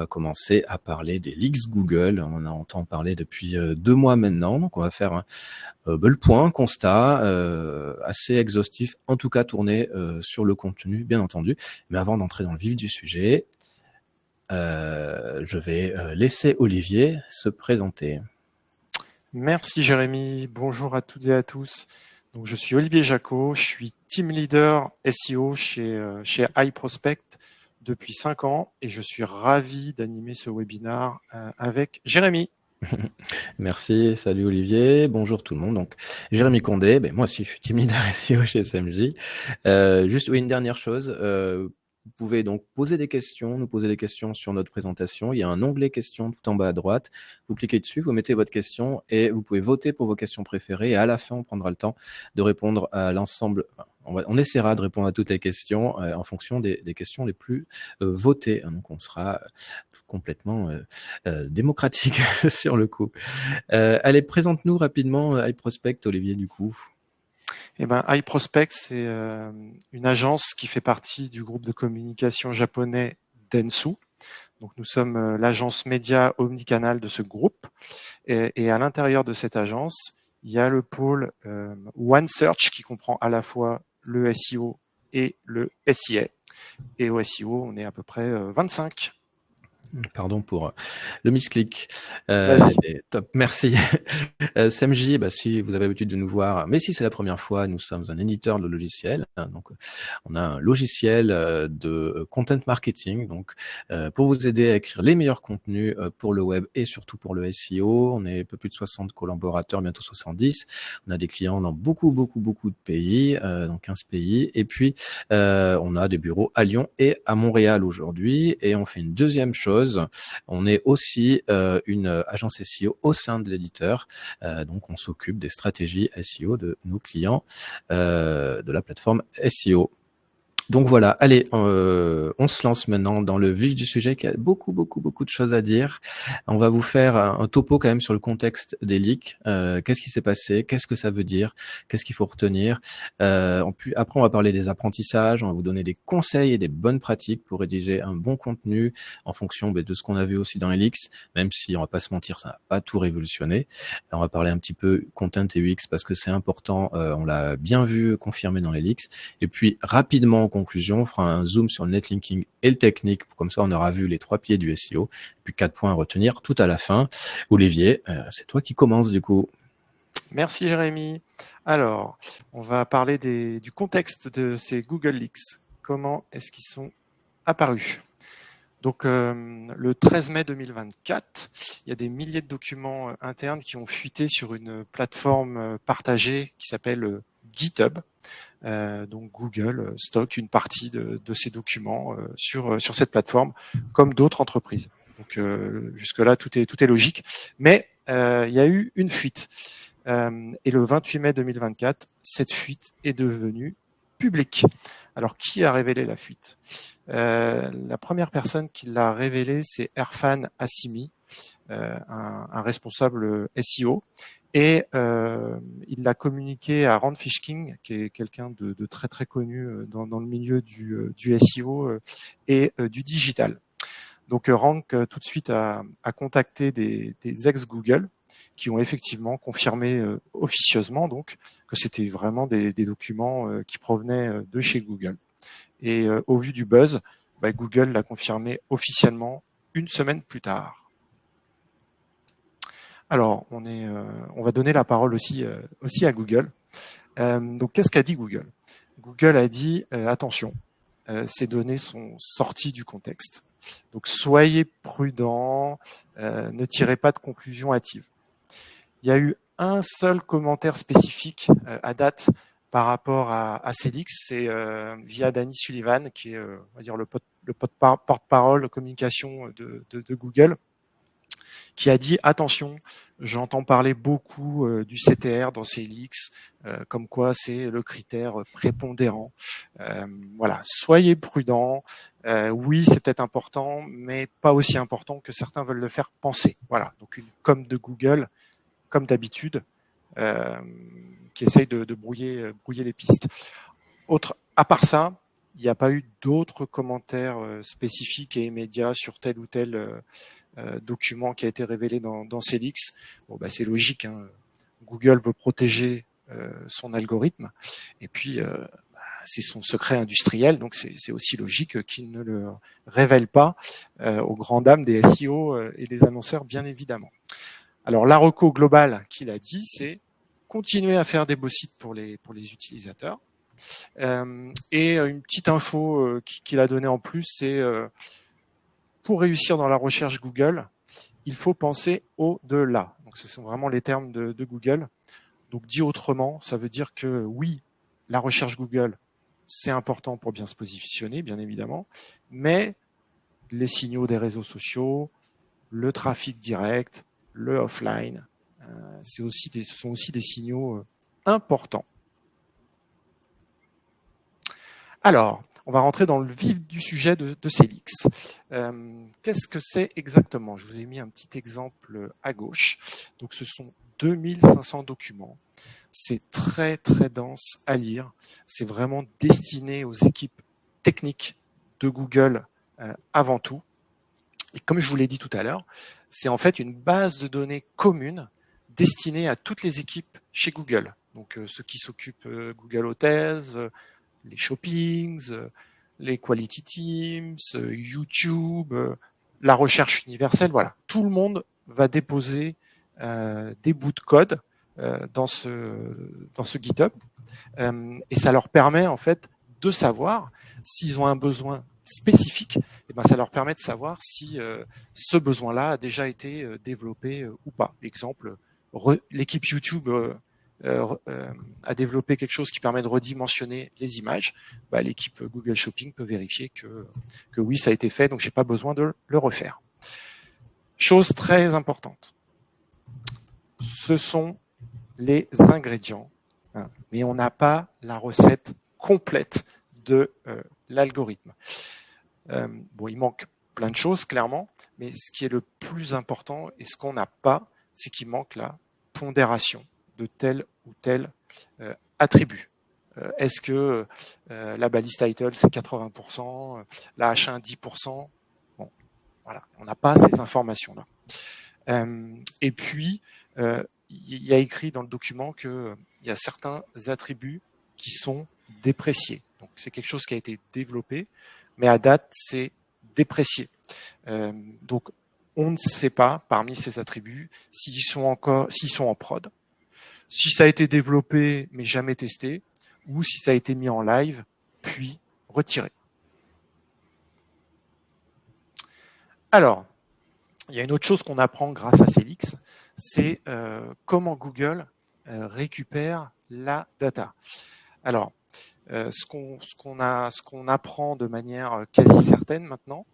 va commencer à parler des leaks Google. On en entend parler depuis 2 mois maintenant, donc on va faire le point, constat, assez exhaustif, en tout cas tourné sur le contenu, bien entendu. Mais avant d'entrer dans le vif du sujet, je vais laisser Olivier se présenter. Merci Jérémy, bonjour à toutes et à tous. Donc, je suis Olivier Jacot, je suis team leader SEO chez iProspect depuis 5 ans et je suis ravi d'animer ce webinaire avec Jérémy. Merci, salut Olivier, bonjour tout le monde. Donc, Jérémy Condé, moi aussi je suis team leader SEO chez SMJ. Juste une dernière chose, vous pouvez donc poser des questions, nous poser des questions sur notre présentation. Il y a un onglet questions tout en bas à droite. Vous cliquez dessus, vous mettez votre question et vous pouvez voter pour vos questions préférées. Et à la fin, on prendra le temps de répondre à l'ensemble. On essaiera de répondre à toutes les questions en fonction des questions les plus votées. Donc, on sera complètement démocratique sur le coup. Allez, présente-nous rapidement iProspect, Olivier, du coup. Eh ben, iProspect, c'est une agence qui fait partie du groupe de communication japonais Dentsu. Donc, nous sommes l'agence média omnicanal de ce groupe. Et à l'intérieur de cette agence, il y a le pôle OneSearch qui comprend à la fois le SEO et le SIA. Et au SEO, on est à peu près 25. Pardon pour le misclick. Vas-y. Top, merci. SMJ, si vous avez l'habitude de nous voir, mais si c'est la première fois, nous sommes un éditeur de logiciels. Donc, on a un logiciel de content marketing, donc pour vous aider à écrire les meilleurs contenus pour le web et surtout pour le SEO. On est un peu plus de 60 collaborateurs, bientôt 70. On a des clients dans beaucoup de pays, donc 15 pays. Et puis, on a des bureaux à Lyon et à Montréal aujourd'hui. Et on fait une deuxième chose. On est aussi une agence SEO au sein de l'éditeur. Donc, on s'occupe des stratégies SEO de nos clients de la plateforme SEO. Donc voilà, allez, on se lance maintenant dans le vif du sujet qui a beaucoup de choses à dire. On va vous faire un topo quand même sur le contexte des leaks. Qu'est-ce qui s'est passé? Qu'est-ce que ça veut dire? Qu'est-ce qu'il faut retenir? Après, on va parler des apprentissages. On va vous donner des conseils et des bonnes pratiques pour rédiger un bon contenu en fonction de ce qu'on a vu aussi dans les leaks, même si on va pas se mentir, ça n'a pas tout révolutionné. On va parler un petit peu content et UX parce que c'est important. On l'a bien vu confirmé dans les leaks. Et puis rapidement, en conclusion, on fera un zoom sur le netlinking et le technique. Comme ça, on aura vu les 3 piliers du SEO. Puis 4 points à retenir tout à la fin. Olivier, c'est toi qui commences du coup. Merci Jérémy. Alors, on va parler du contexte de ces Google Leaks. Comment est-ce qu'ils sont apparus? Donc, le 13 mai 2024, il y a des milliers de documents internes qui ont fuité sur une plateforme partagée qui s'appelle GitHub. Donc, Google stocke une partie de ces documents sur cette plateforme, comme d'autres entreprises. Donc, jusque-là, tout est logique. Mais il y a eu une fuite. Et le 28 mai 2024, cette fuite est devenue publique. Alors, qui a révélé la fuite? La première personne qui l'a révélée, c'est Erfan Assimi, un responsable SEO. Et il l'a communiqué à Rand Fishking, qui est quelqu'un de très connu dans le milieu du SEO et du digital. Donc Rand tout de suite a contacté des ex-Google qui ont effectivement confirmé officieusement donc que c'était vraiment des documents qui provenaient de chez Google. Et au vu du buzz, Google l'a confirmé officiellement une semaine plus tard. Alors, on va donner la parole aussi à Google. Donc, qu'est-ce qu'a dit Google? Google a dit attention, ces données sont sorties du contexte. Donc, soyez prudents, ne tirez pas de conclusions hâtives. Il y a eu un seul commentaire spécifique à date par rapport à ces leaks, c'est via Danny Sullivan, qui est on va dire le porte-parole communication de Google, qui a dit attention, j'entends parler beaucoup du CTR dans ces leaks, comme quoi c'est le critère prépondérant. Voilà, soyez prudents. Oui, c'est peut-être important, mais pas aussi important que certains veulent le faire penser. Voilà, donc une com de Google, comme d'habitude, qui essaye de brouiller les pistes. À part ça, il n'y a pas eu d'autres commentaires spécifiques et immédiats sur tel ou tel document qui a été révélé dans Celix. Bon, bah, c'est logique, hein. Google veut protéger son algorithme, et puis c'est son secret industriel, donc c'est aussi logique qu'il ne le révèle pas aux grandes dames des SEO et des annonceurs, bien évidemment. Alors, la reco globale qu'il a dit, c'est continuer à faire des beaux sites pour les utilisateurs. Et une petite info qu'il a donnée en plus, c'est pour réussir dans la recherche Google, il faut penser au-delà. Donc, ce sont vraiment les termes de Google. Donc, dit autrement, ça veut dire que oui, la recherche Google, c'est important pour bien se positionner, bien évidemment, mais les signaux des réseaux sociaux, le trafic direct, le offline, ce sont aussi des signaux importants. Alors, on va rentrer dans le vif du sujet de Celix. Qu'est-ce que c'est exactement? Je vous ai mis un petit exemple à gauche. Donc, ce sont 2500 documents. C'est très, très dense à lire. C'est vraiment destiné aux équipes techniques de Google avant tout. Et comme je vous l'ai dit tout à l'heure, c'est en fait une base de données commune destinée à toutes les équipes chez Google. Donc, ceux qui s'occupent Google Hotels, les shoppings, les quality teams, YouTube, la recherche universelle, voilà. Tout le monde va déposer des bouts de code dans ce GitHub et ça leur permet en fait de savoir s'ils ont un besoin spécifique, et ben ça leur permet de savoir si ce besoin-là a déjà été développé ou pas. Exemple, l'équipe YouTube a développé quelque chose qui permet de redimensionner les images. Bah, l'équipe Google Shopping peut vérifier que oui, ça a été fait, donc j'ai pas besoin de le refaire. Chose très importante, ce sont les ingrédients, hein, mais on n'a pas la recette complète de l'algorithme. Bon, il manque plein de choses, clairement, mais ce qui est le plus important et ce qu'on n'a pas, c'est qu'il manque la pondération de tel ou tel attribut. Est-ce que la balise title, c'est 80%, la H1, 10%? Bon, voilà, on n'a pas ces informations-là. Et puis, il y a écrit dans le document qu'il y a certains attributs qui sont dépréciés. Donc, c'est quelque chose qui a été développé, mais à date, c'est déprécié. Donc, on ne sait pas, parmi ces attributs, s'ils sont en prod, si ça a été développé, mais jamais testé, ou si ça a été mis en live, puis retiré. Alors, il y a une autre chose qu'on apprend grâce à Celix, c'est comment Google récupère la data. Alors, ce qu'on apprend de manière quasi certaine maintenant,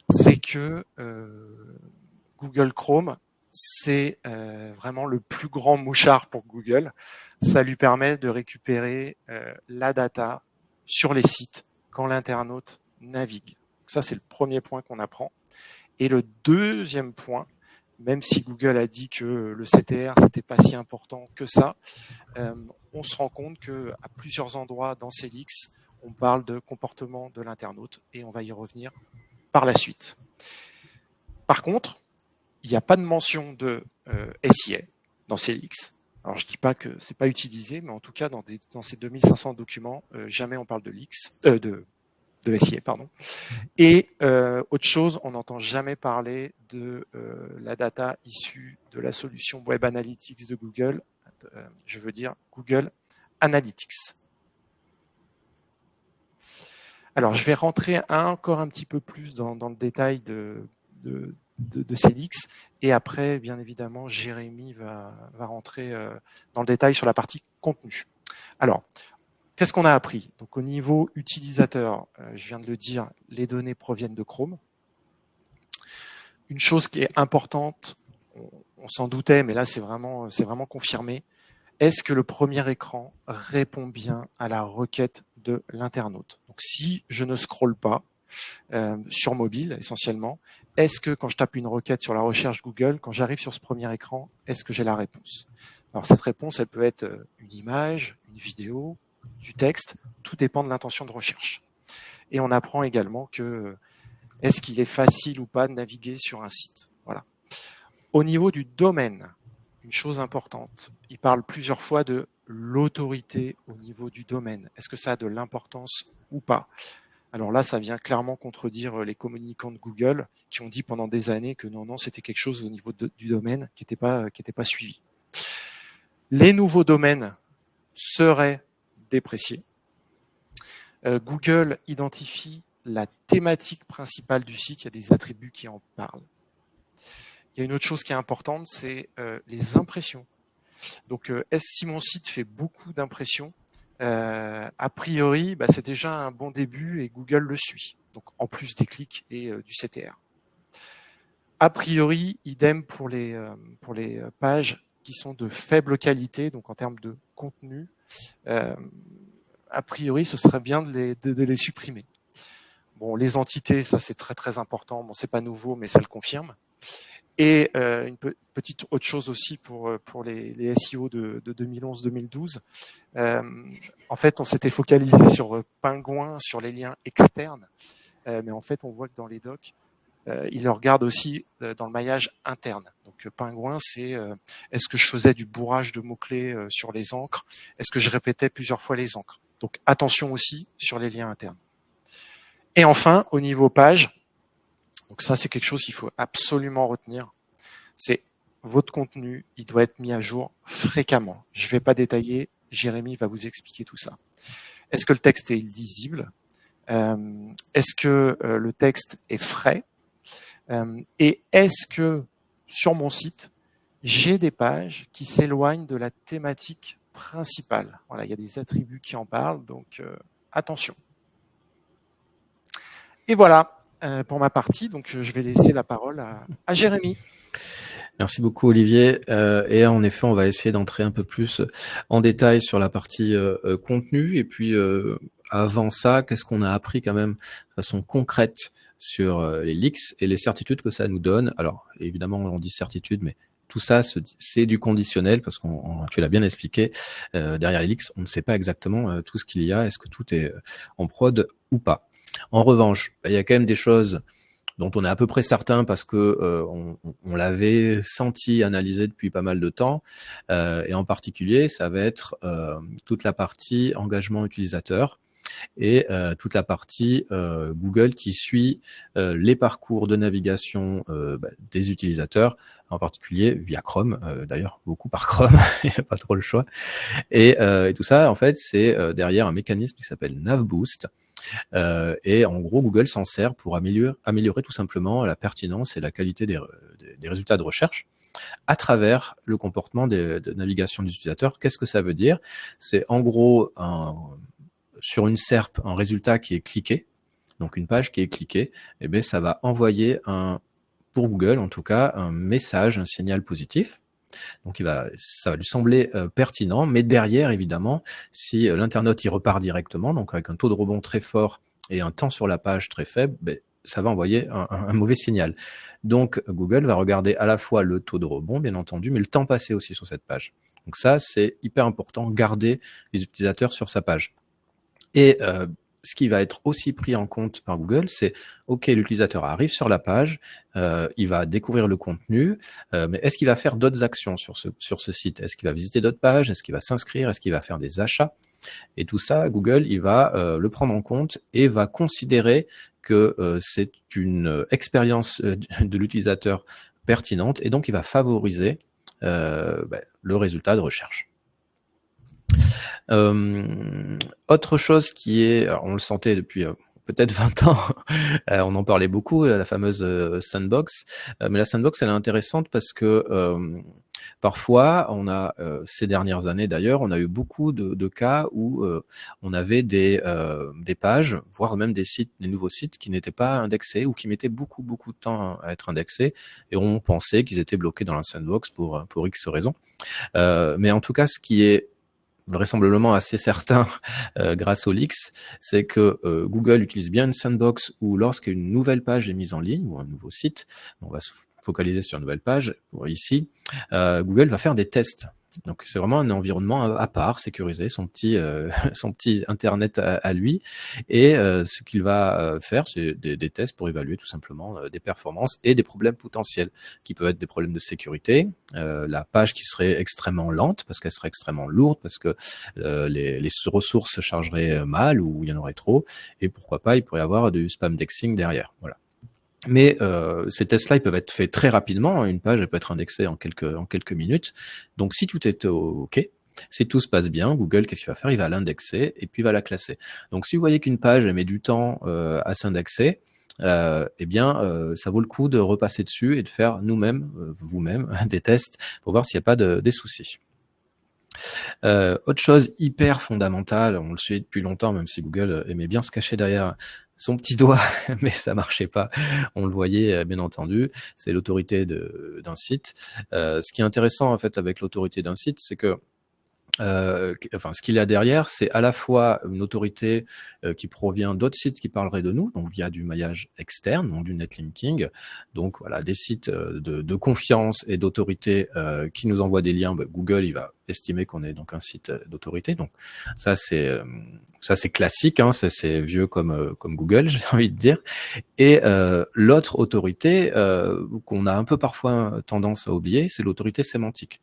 c'est que Google Chrome, c'est vraiment le plus grand mouchard pour Google. Ça lui permet de récupérer la data sur les sites quand l'internaute navigue. Ça, c'est le premier point qu'on apprend. Et le deuxième point, même si Google a dit que le CTR, c'était pas si important que ça, on se rend compte qu'à plusieurs endroits dans Celix, on parle de comportement de l'internaute et on va y revenir par la suite. Par contre, il n'y a pas de mention de SIA dans Celix. Alors, je ne dis pas que ce n'est pas utilisé, mais en tout cas, dans ces 2500 documents, jamais on parle de SIA, pardon. Et autre chose, on n'entend jamais parler de la data issue de la solution Web Analytics de Google, je veux dire Google Analytics. Alors, je vais rentrer encore un petit peu plus dans le détail de Celix, et après, bien évidemment, Jérémy va rentrer dans le détail sur la partie contenu. Alors, qu'est-ce qu'on a appris? Donc, au niveau utilisateur, je viens de le dire, les données proviennent de Chrome. Une chose qui est importante, on s'en doutait, mais là, c'est vraiment confirmé. Est-ce que le premier écran répond bien à la requête de l'internaute? Donc, si je ne scrolle pas sur mobile, essentiellement, est-ce que quand je tape une requête sur la recherche Google, quand j'arrive sur ce premier écran, est-ce que j'ai la réponse? Alors, cette réponse, elle peut être une image, une vidéo, du texte, tout dépend de l'intention de recherche. et on apprend également que est-ce qu'il est facile ou pas de naviguer sur un site. Voilà. Au niveau du domaine, une chose importante, il parle plusieurs fois de l'autorité au niveau du domaine. Est-ce que ça a de l'importance ou pas? Alors là, ça vient clairement contredire les communicants de Google qui ont dit pendant des années que non, c'était quelque chose au niveau du domaine qui n'était pas suivi. Les nouveaux domaines seraient dépréciés. Google identifie la thématique principale du site, il y a des attributs qui en parlent. Il y a une autre chose qui est importante, c'est les impressions. Donc, si mon site fait beaucoup d'impressions, a priori, c'est déjà un bon début et Google le suit. Donc, en plus des clics et du CTR. A priori, idem pour les pages qui sont de faible qualité, donc en termes de contenu. A priori, ce serait bien de les supprimer. Bon, les entités, ça c'est très très important. Bon, c'est pas nouveau, mais ça le confirme. Et une petite autre chose aussi pour les SEO de 2011-2012. En fait, on s'était focalisé sur Pingouin, sur les liens externes, mais en fait, on voit que dans les docs, il le regarde aussi dans le maillage interne. Donc Pingouin, c'est est-ce que je faisais du bourrage de mots-clés sur les encres? Est-ce que je répétais plusieurs fois les encres? Donc attention aussi sur les liens internes. Et enfin, au niveau page, donc ça c'est quelque chose qu'il faut absolument retenir, c'est votre contenu, il doit être mis à jour fréquemment. Je ne vais pas détailler, Jérémy va vous expliquer tout ça. Est-ce que le texte est lisible? Est-ce que le texte est frais? Et est-ce que sur mon site, j'ai des pages qui s'éloignent de la thématique principale? Voilà, il y a des attributs qui en parlent, donc attention. Et voilà pour ma partie, donc je vais laisser la parole à Jérémy. Merci beaucoup Olivier. Et en effet, on va essayer d'entrer un peu plus en détail sur la partie contenu. Et puis avant ça, qu'est-ce qu'on a appris quand même de façon concrète sur les leaks et les certitudes que ça nous donne? Alors évidemment, on dit certitude, mais tout ça, c'est du conditionnel parce qu'on tu l'as bien expliqué. Derrière les leaks, on ne sait pas exactement tout ce qu'il y a. Est-ce que tout est en prod ou pas? En revanche, il y a quand même des choses dont on est à peu près certain parce que on l'avait senti, analysé depuis pas mal de temps. Et en particulier, ça va être toute la partie engagement utilisateur et toute la partie Google qui suit les parcours de navigation des utilisateurs, en particulier via Chrome, d'ailleurs beaucoup par Chrome, il n'y a pas trop le choix. Et tout ça, en fait, c'est derrière un mécanisme qui s'appelle NavBoost. Et en gros, Google s'en sert pour améliorer tout simplement la pertinence et la qualité des résultats de recherche à travers le comportement de navigation des utilisateurs. Qu'est-ce que ça veut dire? C'est en gros, sur une SERP, un résultat qui est cliqué, donc une page qui est cliquée, et bien, ça va envoyer, pour Google en tout cas, un message, un signal positif. Donc ça va lui sembler pertinent, mais derrière, évidemment, si l'internaute y repart directement, donc avec un taux de rebond très fort et un temps sur la page très faible, ça va envoyer un mauvais signal. Donc Google va regarder à la fois le taux de rebond, bien entendu, mais le temps passé aussi sur cette page. Donc ça, c'est hyper important, garder les utilisateurs sur sa page. Et ce qui va être aussi pris en compte par Google, c'est OK, l'utilisateur arrive sur la page, il va découvrir le contenu, mais est-ce qu'il va faire d'autres actions sur ce site? Est-ce qu'il va visiter d'autres pages? Est-ce qu'il va s'inscrire? Est-ce qu'il va faire des achats? Et tout ça, Google, il va le prendre en compte et va considérer que c'est une expérience de l'utilisateur pertinente et donc il va favoriser le résultat de recherche. Autre chose qui est, alors on le sentait depuis peut-être 20 ans, on en parlait beaucoup, la fameuse sandbox, mais la sandbox elle est intéressante parce que parfois on a, ces dernières années d'ailleurs, on a eu beaucoup de cas où on avait des pages, voire même des sites, des nouveaux sites qui n'étaient pas indexés ou qui mettaient beaucoup de temps à être indexés et on pensait qu'ils étaient bloqués dans la sandbox pour X raisons. Mais en tout cas, ce qui est vraisemblablement assez certain grâce aux leaks, c'est que Google utilise bien une sandbox où lorsqu'une nouvelle page est mise en ligne ou un nouveau site, on va se focaliser sur une nouvelle page, pour ici, Google va faire des tests. Donc c'est vraiment un environnement à part, sécurisé, son petit, son petit internet à lui. Et ce qu'il va faire, c'est des tests pour évaluer tout simplement des performances et des problèmes potentiels, qui peuvent être des problèmes de sécurité, la page qui serait extrêmement lente parce qu'elle serait extrêmement lourde, parce que les ressources se chargeraient mal ou il y en aurait trop, et pourquoi pas, il pourrait y avoir du spam indexing derrière. Voilà. Mais ces tests-là, ils peuvent être faits très rapidement. Une page, elle peut être indexée en quelques minutes. Donc, si tout est OK, si tout se passe bien, Google, qu'est-ce qu'il va faire? Il va l'indexer et puis il va la classer. Donc, si vous voyez qu'une page, elle met du temps à s'indexer, eh bien, ça vaut le coup de repasser dessus et de faire nous-mêmes, vous-même, des tests pour voir s'il n'y a pas des soucis. Autre chose hyper fondamentale, on le sait depuis longtemps, même si Google aimait bien se cacher derrière son petit doigt, mais ça marchait pas. On le voyait, bien entendu, c'est l'autorité d'un site. Ce qui est intéressant en fait avec l'autorité d'un site, c'est que enfin, ce qu'il y a derrière, c'est à la fois une autorité qui provient d'autres sites qui parleraient de nous, donc via du maillage externe, donc du netlinking. Donc voilà, des sites de confiance et d'autorité qui nous envoient des liens. Google, il va estimer qu'on est donc un site d'autorité. Donc ça, c'est classique, hein, c'est vieux comme Google, j'ai envie de dire. Et l'autre autorité qu'on a un peu parfois tendance à oublier, c'est l'autorité sémantique.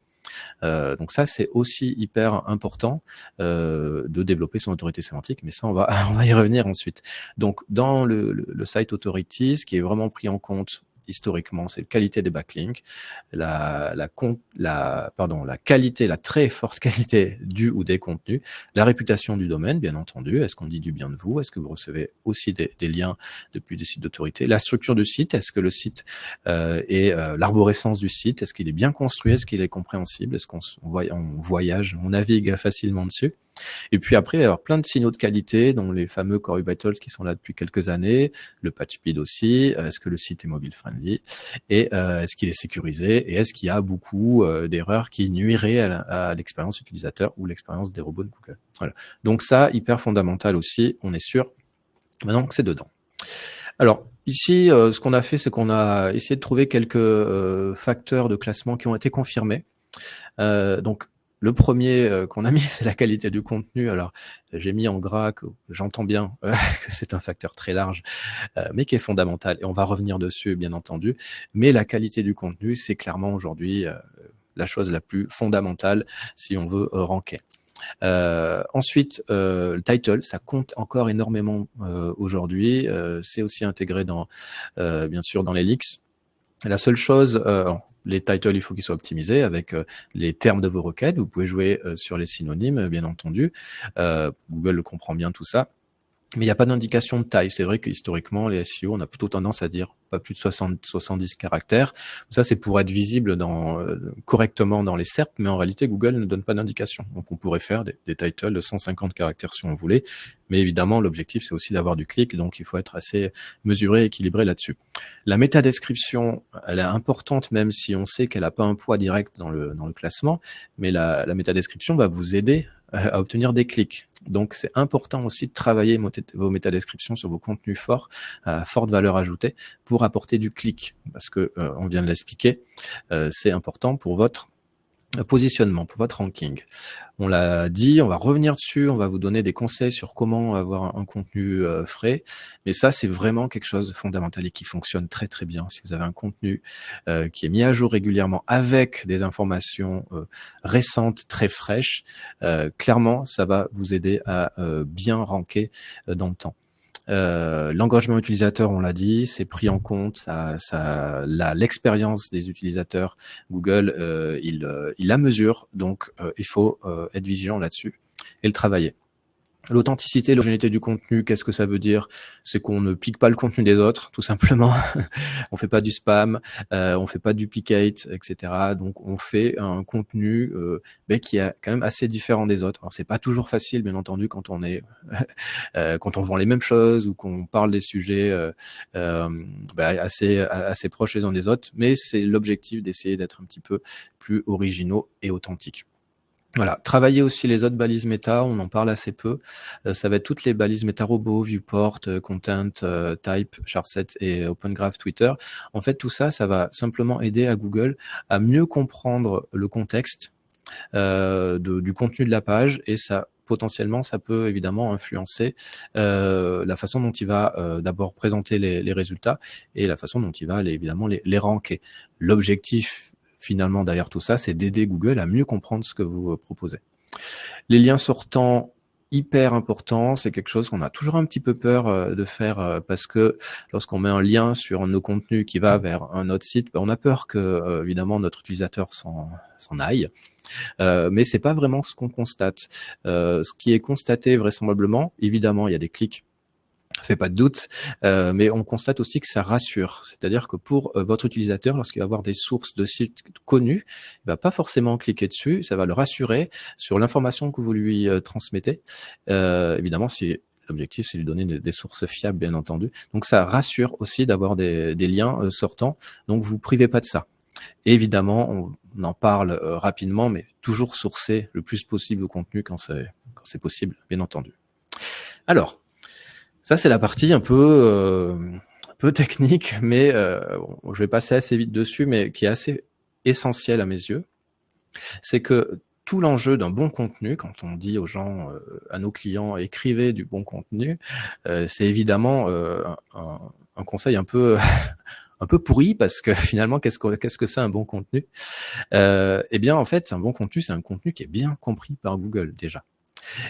Donc ça, c'est aussi hyper important de développer son autorité sémantique, mais ça, on va y revenir ensuite. Donc, dans le Site Authority, ce qui est vraiment pris en compte historiquement, c'est la qualité des backlinks, la qualité, la très forte qualité du ou des contenus, la réputation du domaine, bien entendu. Est-ce qu'on dit du bien de vous? Est-ce que vous recevez aussi des liens depuis des sites d'autorité? La structure du site, est-ce que le site et l'arborescence du site, est-ce qu'il est bien construit? Est-ce qu'il est compréhensible? Est-ce qu'on voyage, on navigue facilement dessus? Et puis après, il va y avoir plein de signaux de qualité, dont les fameux Core Vitals qui sont là depuis quelques années, le patch speed aussi, est-ce que le site est mobile friendly, et est-ce qu'il est sécurisé, et est-ce qu'il y a beaucoup d'erreurs qui nuiraient à l'expérience utilisateur ou l'expérience des robots de Google. Voilà. Donc ça, hyper fondamental aussi, on est sûr maintenant que c'est dedans. Alors, ici, ce qu'on a fait, c'est qu'on a essayé de trouver quelques facteurs de classement qui ont été confirmés. Donc, le premier qu'on a mis, c'est la qualité du contenu. Alors, j'ai mis en gras que j'entends bien que c'est un facteur très large, mais qui est fondamental. Et on va revenir dessus, bien entendu. Mais la qualité du contenu, c'est clairement aujourd'hui la chose la plus fondamentale si on veut ranker. Ensuite, le title, ça compte encore énormément aujourd'hui. C'est aussi intégré dans, bien sûr, dans les leaks. La seule chose, les titles, il faut qu'ils soient optimisés avec les termes de vos requêtes. Vous pouvez jouer sur les synonymes, bien entendu. Google comprend bien tout ça. Mais il n'y a pas d'indication de taille. C'est vrai que historiquement, les SEO, on a plutôt tendance à dire pas plus de 70 caractères. Ça, c'est pour être visible correctement dans les SERP, mais en réalité, Google ne donne pas d'indication. Donc, on pourrait faire des titles de 150 caractères si on voulait. Mais évidemment, l'objectif, c'est aussi d'avoir du clic. Donc, il faut être assez mesuré et équilibré là-dessus. La métadescription, elle est importante, même si on sait qu'elle n'a pas un poids direct dans le classement. Mais la métadescription va vous aider à obtenir des clics. Donc, c'est important aussi de travailler vos métadescriptions sur vos contenus forts, à forte valeur ajoutée, pour apporter du clic. Parce que, on vient de l'expliquer, c'est important pour votre positionnement, pour votre ranking. On l'a dit, on va revenir dessus, on va vous donner des conseils sur comment avoir un contenu frais. Mais ça, c'est vraiment quelque chose de fondamental et qui fonctionne très très bien. Si vous avez un contenu qui est mis à jour régulièrement avec des informations récentes, très fraîches, clairement, ça va vous aider à bien ranker dans le temps. L'engagement utilisateur, on l'a dit, c'est pris en compte. L'expérience des utilisateurs, Google, il la mesure, donc il faut être vigilant là-dessus et le travailler. L'authenticité, l'originalité du contenu, qu'est-ce que ça veut dire? C'est qu'on ne pique pas le contenu des autres, tout simplement. On fait pas du spam, on fait pas de duplicate, etc. Donc, on fait un contenu qui est quand même assez différent des autres. Alors, c'est pas toujours facile, bien entendu, quand on est quand on vend les mêmes choses ou qu'on parle des sujets assez proches les uns des autres. Mais c'est l'objectif d'essayer d'être un petit peu plus originaux et authentiques. Voilà, travailler aussi les autres balises méta, on en parle assez peu. Ça va être toutes les balises méta robots, viewport, content, type, charset et open graph Twitter. En fait, tout ça, ça va simplement aider à Google à mieux comprendre le contexte du contenu de la page, et ça potentiellement, ça peut évidemment influencer la façon dont il va d'abord présenter les résultats et la façon dont il va évidemment les ranker. L'objectif finalement derrière tout ça, c'est d'aider Google à mieux comprendre ce que vous proposez. Les liens sortants, hyper important, c'est quelque chose qu'on a toujours un petit peu peur de faire parce que lorsqu'on met un lien sur un de nos contenus qui va vers un autre site, on a peur que évidemment notre utilisateur s'en aille. Mais c'est pas vraiment ce qu'on constate. Ce qui est constaté vraisemblablement, évidemment, il y a des clics, fait pas de doute, mais on constate aussi que ça rassure. C'est-à-dire que pour votre utilisateur, lorsqu'il va avoir des sources de sites connus, il va pas forcément cliquer dessus, ça va le rassurer sur l'information que vous lui transmettez. Évidemment, si l'objectif, c'est de lui donner des sources fiables, bien entendu. Donc ça rassure aussi d'avoir des liens sortants, donc vous privez pas de ça. Et évidemment, on en parle rapidement, mais toujours sourcer le plus possible vos contenus quand c'est possible, bien entendu. Alors, ça, c'est la partie un peu technique, mais je vais passer assez vite dessus, mais qui est assez essentielle à mes yeux. C'est que tout l'enjeu d'un bon contenu, quand on dit aux gens, à nos clients, écrivez du bon contenu, c'est évidemment un conseil un peu un peu pourri parce que finalement, qu'est-ce que c'est un bon contenu? Eh bien, en fait, un bon contenu, c'est un contenu qui est bien compris par Google déjà.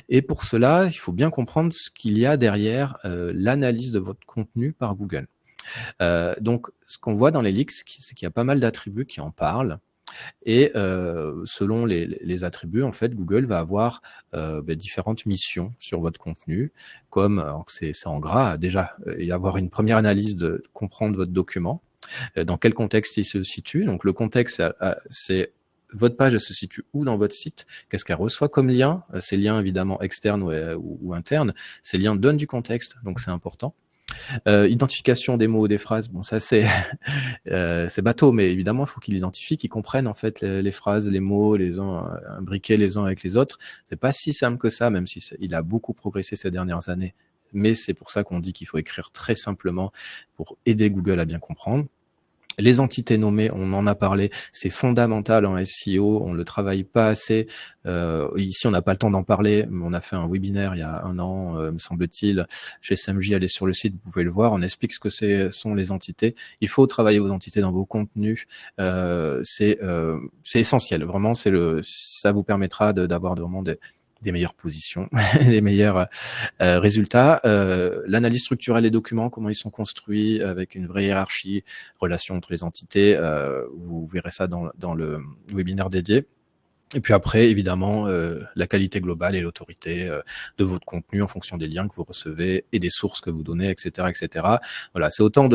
Et pour cela, il faut bien comprendre ce qu'il y a derrière l'analyse de votre contenu par Google. Donc, ce qu'on voit dans les leaks, c'est qu'il y a pas mal d'attributs qui en parlent. Et selon les attributs, en fait, Google va avoir différentes missions sur votre contenu, comme, alors c'est en gras, déjà, y avoir une première analyse de comprendre votre document, dans quel contexte il se situe. Donc le contexte, c'est votre page, elle se situe où dans votre site? Qu'est-ce qu'elle reçoit comme lien? Ces liens, évidemment, externes ou internes. Ces liens donnent du contexte, donc c'est important. Identification des mots ou des phrases, bon ça c'est c'est bateau, mais évidemment il faut qu'il identifie, qu'il comprenne en fait les phrases, les mots, les uns imbriqués les uns avec les autres. C'est pas si simple que ça, même si il a beaucoup progressé ces dernières années. Mais c'est pour ça qu'on dit qu'il faut écrire très simplement pour aider Google à bien comprendre. Les entités nommées, on en a parlé, c'est fondamental en SEO, on le travaille pas assez. Ici, on n'a pas le temps d'en parler, mais on a fait un webinaire il y a 1 an, me semble-t-il, chez SMJ. Allez sur le site, vous pouvez le voir. On explique ce que sont les entités. Il faut travailler vos entités dans vos contenus. C'est essentiel. Vraiment, ça vous permettra d'avoir vraiment des meilleures positions, des meilleurs résultats. L'analyse structurelle des documents, comment ils sont construits avec une vraie hiérarchie, relation entre les entités, vous verrez ça dans le webinaire dédié. Et puis après, évidemment, la qualité globale et l'autorité de votre contenu en fonction des liens que vous recevez et des sources que vous donnez, etc., etc. Voilà, c'est autant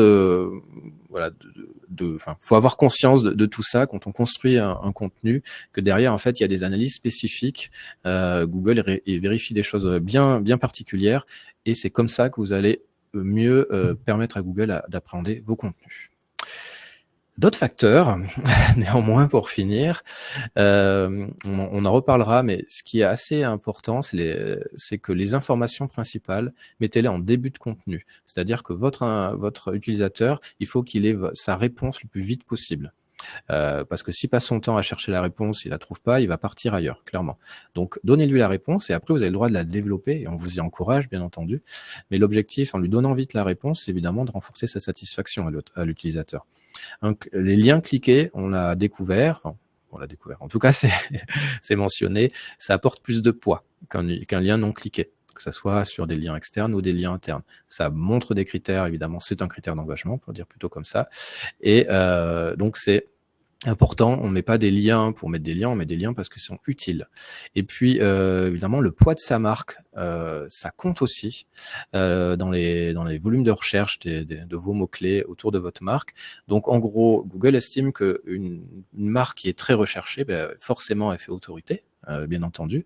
faut avoir conscience de tout ça quand on construit un contenu, que derrière, en fait, il y a des analyses spécifiques. Google vérifie des choses bien particulières, et c'est comme ça que vous allez mieux permettre à Google d'appréhender vos contenus. D'autres facteurs, néanmoins, pour finir, on en reparlera, mais ce qui est assez important, c'est que les informations principales, mettez-les en début de contenu. C'est-à-dire que votre utilisateur, il faut qu'il ait sa réponse le plus vite possible. Parce que s'il passe son temps à chercher la réponse, il la trouve pas, il va partir ailleurs, clairement. Donc, donnez-lui la réponse et après, vous avez le droit de la développer et on vous y encourage, bien entendu. Mais l'objectif, en lui donnant vite la réponse, c'est évidemment de renforcer sa satisfaction à l'utilisateur. Donc, les liens cliqués, on l'a découvert. En tout cas, c'est mentionné. Ça apporte plus de poids qu'un lien non cliqué, que ce soit sur des liens externes ou des liens internes. Ça montre des critères, évidemment, c'est un critère d'engagement, pour dire plutôt comme ça. Et donc, c'est important, on met pas des liens pour mettre des liens, on met des liens parce qu'ils sont utiles. Et puis, évidemment, le poids de sa marque, ça compte aussi dans les volumes de recherche de vos mots-clés autour de votre marque. Donc, en gros, Google estime qu'une marque qui est très recherchée, forcément, elle fait autorité, bien entendu.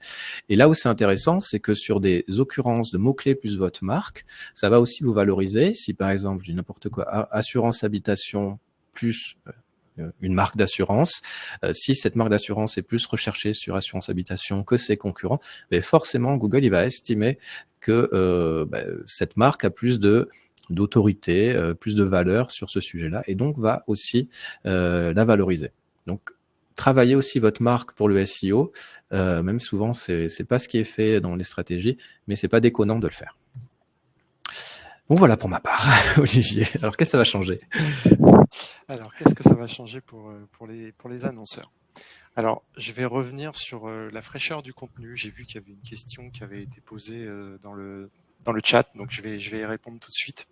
Et là où c'est intéressant, c'est que sur des occurrences de mots-clés plus votre marque, ça va aussi vous valoriser. Si, par exemple, je dis n'importe quoi, assurance habitation plus une marque d'assurance, si cette marque d'assurance est plus recherchée sur assurance habitation que ses concurrents, mais forcément Google il va estimer que cette marque a plus d'autorité, plus de valeur sur ce sujet-là, et donc va aussi la valoriser. Donc travaillez aussi votre marque pour le SEO. Même souvent, c'est pas ce qui est fait dans les stratégies, mais c'est pas déconnant de le faire. Bon, voilà pour ma part, Olivier. Alors, qu'est-ce que ça va changer? Alors, qu'est-ce que ça va changer pour les annonceurs? Alors, je vais revenir sur la fraîcheur du contenu. J'ai vu qu'il y avait une question qui avait été posée dans le chat, donc je vais y répondre tout de suite.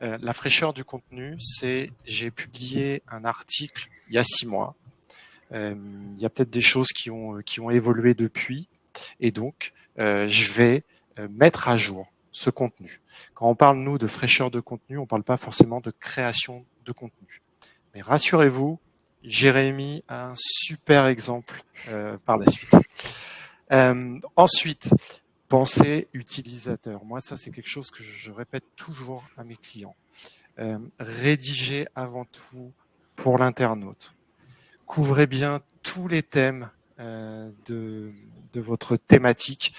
La fraîcheur du contenu, c'est j'ai publié un article il y a 6 mois. Il y a peut-être des choses qui ont évolué depuis, et donc je vais mettre à jour ce contenu. Quand on parle, nous, de fraîcheur de contenu, on ne parle pas forcément de création de contenu. Mais rassurez-vous, Jérémy a un super exemple par la suite. Ensuite, pensée utilisateur. Moi, ça, c'est quelque chose que je répète toujours à mes clients. Rédigez avant tout pour l'internaute. Couvrez bien tous les thèmes de votre thématique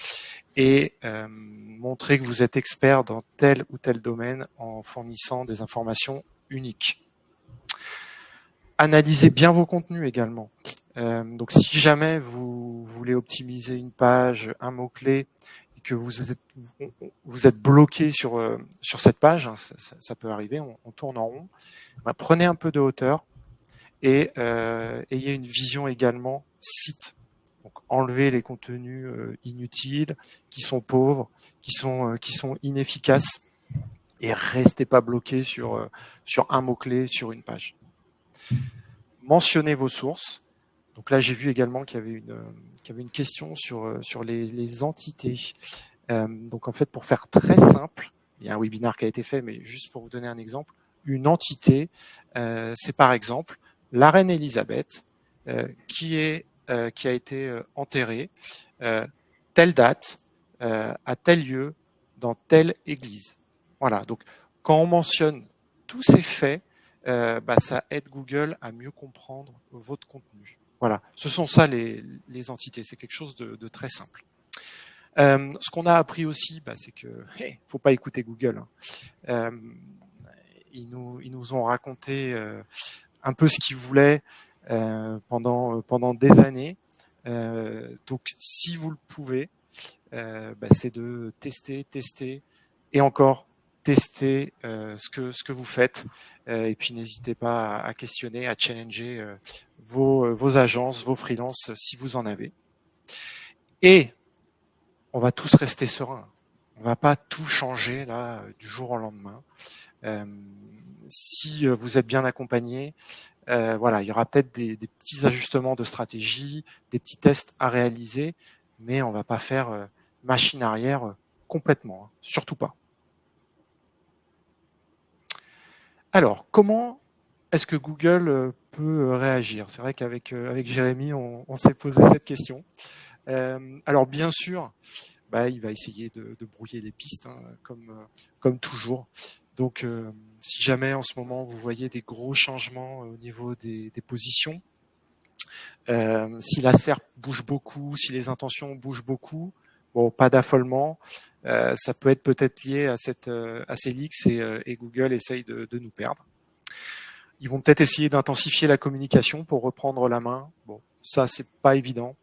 et montrez que vous êtes expert dans tel ou tel domaine en fournissant des informations uniques. Analysez bien vos contenus également. Donc si jamais vous voulez optimiser une page, un mot-clé, et que vous êtes bloqué sur cette page, hein, ça peut arriver, on tourne en rond, bah, prenez un peu de hauteur et ayez une vision également site. Donc enlevez les contenus inutiles, qui sont pauvres, qui sont inefficaces, et restez pas bloqué sur un mot-clé, sur une page. Mentionnez vos sources. Donc là, j'ai vu également qu'il y avait une question sur les entités. Donc en fait, pour faire très simple, il y a un webinaire qui a été fait, mais juste pour vous donner un exemple, une entité, c'est par exemple la reine Elisabeth qui a été enterrée telle date à tel lieu dans telle église. Voilà. Donc quand on mentionne tous ces faits, ça aide Google à mieux comprendre votre contenu. Voilà. Ce sont ça les entités. C'est quelque chose de très simple. Ce qu'on a appris aussi, c'est que faut pas écouter Google. Hein. Ils nous ont raconté un peu ce qu'ils voulaient pendant des années. Donc, si vous le pouvez, c'est de tester et encore tester ce que vous faites. Et puis, n'hésitez pas à questionner, à challenger vos agences, vos freelances, si vous en avez. Et on va tous rester sereins. On va pas tout changer là du jour au lendemain. Si vous êtes bien accompagné, voilà, il y aura peut-être des petits ajustements de stratégie, des petits tests à réaliser, mais on va pas faire machine arrière complètement, hein, surtout pas. Alors, comment est-ce que Google peut réagir? C'est vrai qu'avec avec Jérémy, on s'est posé cette question. Alors, bien sûr, il va essayer de brouiller les pistes, hein, comme toujours. Donc, si jamais en ce moment vous voyez des gros changements au niveau des positions, si la SERP bouge beaucoup, si les intentions bougent beaucoup, bon, pas d'affolement. Ça peut être peut-être lié à ces leaks et Google essaye de nous perdre. Ils vont peut-être essayer d'intensifier la communication pour reprendre la main. Bon, ça c'est pas évident.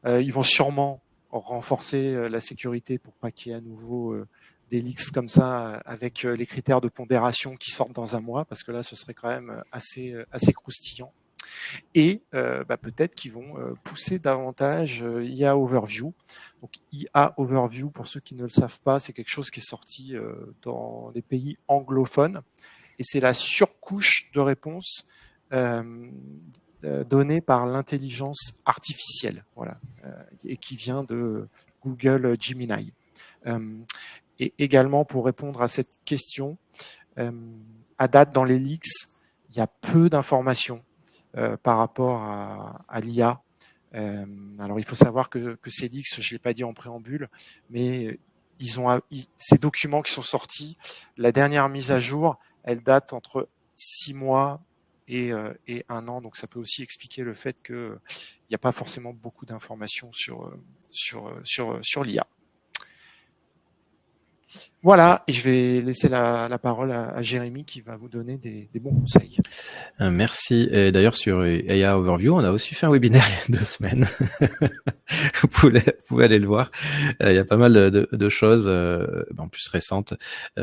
Ils vont sûrement renforcer la sécurité pour pas qu'il y ait à nouveau des leaks comme ça avec les critères de pondération qui sortent dans un mois, parce que là ce serait quand même assez croustillant. Et peut-être qu'ils vont pousser davantage IA Overview. Donc IA Overview, pour ceux qui ne le savent pas, c'est quelque chose qui est sorti dans les pays anglophones, et c'est la surcouche de réponse donnée par l'intelligence artificielle, voilà, et qui vient de Google Gemini. Et également, pour répondre à cette question, à date dans les leaks, il y a peu d'informations par rapport à l'IA. Alors il faut savoir que ces leaks, je ne l'ai pas dit en préambule, mais ces documents qui sont sortis, la dernière mise à jour, elle date entre 6 mois et 1 an, donc ça peut aussi expliquer le fait qu'il n'y a pas forcément beaucoup d'informations sur l'IA. Voilà, et je vais laisser la parole à Jérémy qui va vous donner des bons conseils. Merci. Et d'ailleurs, sur AI Overview, on a aussi fait un webinaire il y a 2 semaines. Vous pouvez aller le voir. Il y a pas mal de choses, en plus récentes,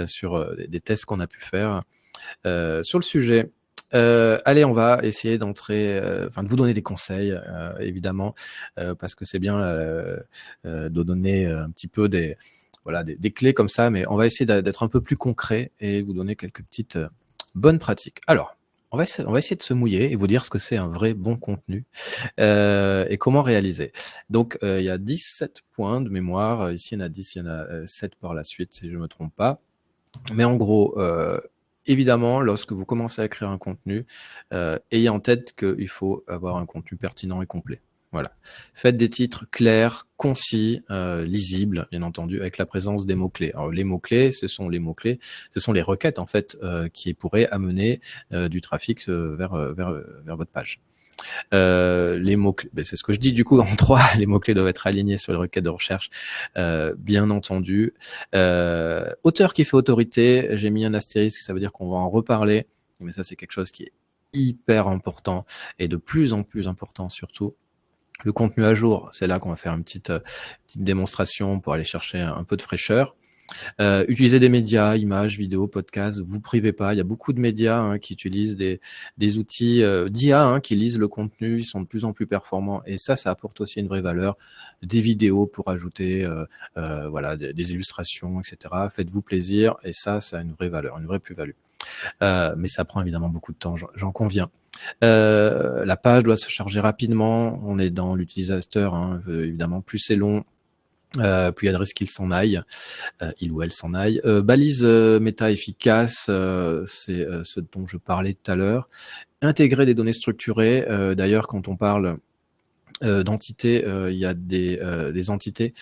sur des tests qu'on a pu faire sur le sujet. Allez, on va essayer de vous donner des conseils, évidemment, parce que c'est bien de donner un petit peu des clés comme ça, mais on va essayer d'être un peu plus concret et vous donner quelques petites bonnes pratiques. Alors, on va essayer de se mouiller et vous dire ce que c'est un vrai bon contenu et comment réaliser. Donc, il y a 17 points de mémoire. Ici, il y en a 10, il y en a 7 par la suite, si je ne me trompe pas. Mais en gros, évidemment, lorsque vous commencez à créer un contenu, ayez en tête qu'il faut avoir un contenu pertinent et complet. Voilà. Faites des titres clairs, concis, lisibles, bien entendu, avec la présence des mots-clés. Alors, les mots-clés, ce sont les requêtes, en fait, qui pourraient amener du trafic vers votre page. Les mots-clés, c'est ce que je dis du coup en 3, les mots-clés doivent être alignés sur les requêtes de recherche, bien entendu. Auteur qui fait autorité, j'ai mis un astérisque, ça veut dire qu'on va en reparler, mais ça c'est quelque chose qui est hyper important et de plus en plus important surtout. Le contenu à jour, c'est là qu'on va faire une petite démonstration pour aller chercher un peu de fraîcheur. Utilisez des médias, images, vidéos, podcasts, vous privez pas. Il y a beaucoup de médias qui utilisent des outils d'IA qui lisent le contenu, ils sont de plus en plus performants et ça apporte aussi une vraie valeur. Des vidéos pour ajouter voilà, des illustrations, etc. Faites-vous plaisir et ça a une vraie valeur, une vraie plus-value. Mais ça prend évidemment beaucoup de temps, j'en conviens. La page doit se charger rapidement, on est dans l'utilisateur, évidemment, plus c'est long, plus il y a de risques qu'il s'en aille, il ou elle s'en aille. Balise méta efficace, c'est ce dont je parlais tout à l'heure. Intégrer des données structurées, d'ailleurs quand on parle d'entités, il y a des entités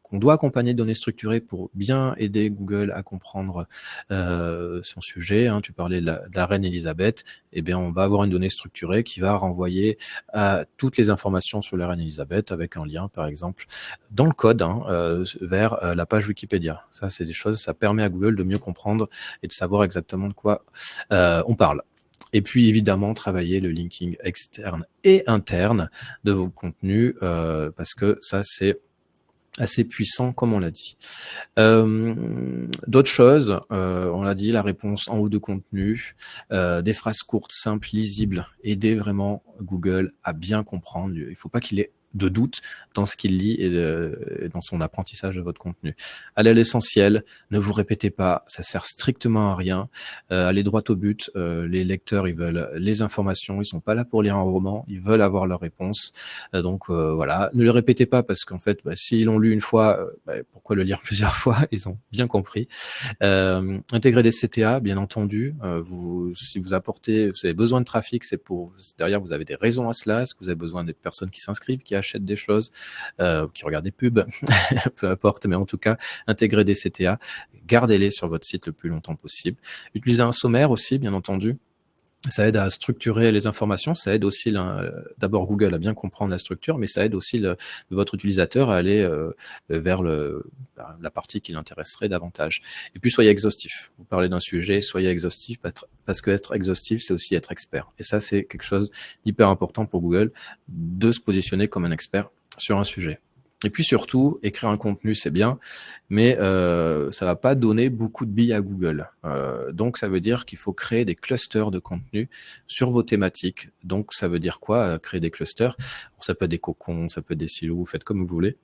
qu'on doit accompagner de données structurées pour bien aider Google à comprendre son sujet. Tu parlais de la reine Elisabeth, eh bien on va avoir une donnée structurée qui va renvoyer à toutes les informations sur la reine Elisabeth avec un lien par exemple dans le code vers la page Wikipédia. Ça c'est des choses, ça permet à Google de mieux comprendre et de savoir exactement de quoi on parle. Et puis évidemment, travailler le linking externe et interne de vos contenus, parce que ça, c'est assez puissant, comme on l'a dit. D'autres choses, on l'a dit, la réponse en haut de contenu, des phrases courtes, simples, lisibles, aider vraiment Google à bien comprendre. Il ne faut pas qu'il ait de doute dans ce qu'il lit et dans son apprentissage de votre contenu. Allez à l'essentiel, ne vous répétez pas, ça sert strictement à rien. Allez droit au but, les lecteurs, ils veulent les informations, ils sont pas là pour lire un roman, ils veulent avoir leur réponse. Donc voilà, ne le répétez pas parce qu'en fait, s'ils l'ont lu une fois, pourquoi le lire plusieurs fois? Ils ont bien compris. Intégrer des CTA, bien entendu. Si vous avez besoin de trafic, derrière vous avez des raisons à cela. Est-ce que vous avez besoin des personnes qui s'inscrivent, qui achètent des choses, qui regardent des pubs, peu importe. Mais en tout cas, intégrer des CTA, gardez-les sur votre site le plus longtemps possible. Utilisez un sommaire aussi, bien entendu. Ça aide à structurer les informations, ça aide aussi d'abord Google à bien comprendre la structure, mais ça aide aussi votre utilisateur à aller vers la partie qui l'intéresserait davantage. Et puis soyez exhaustif. Vous parlez d'un sujet, soyez exhaustif, parce que être exhaustif, c'est aussi être expert. Et ça, c'est quelque chose d'hyper important pour Google, de se positionner comme un expert sur un sujet. Et puis surtout, écrire un contenu, c'est bien, mais ça va pas donner beaucoup de billes à Google. Donc, ça veut dire qu'il faut créer des clusters de contenu sur vos thématiques. Donc, ça veut dire quoi, créer des clusters? Bon, ça peut être des cocons, ça peut être des silos, faites comme vous voulez.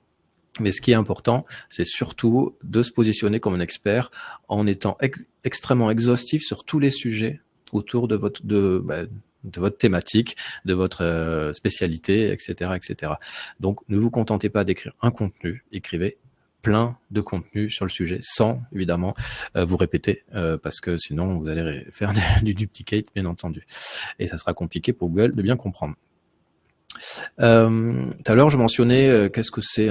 Mais ce qui est important, c'est surtout de se positionner comme un expert en étant extrêmement exhaustif sur tous les sujets autour de votre thématique, de votre spécialité, etc., etc. Donc, ne vous contentez pas d'écrire un contenu, écrivez plein de contenu sur le sujet sans, évidemment, vous répéter, parce que sinon, vous allez faire du duplicate, bien entendu. Et ça sera compliqué pour Google de bien comprendre. Tout à l'heure, je mentionnais qu'est-ce que c'est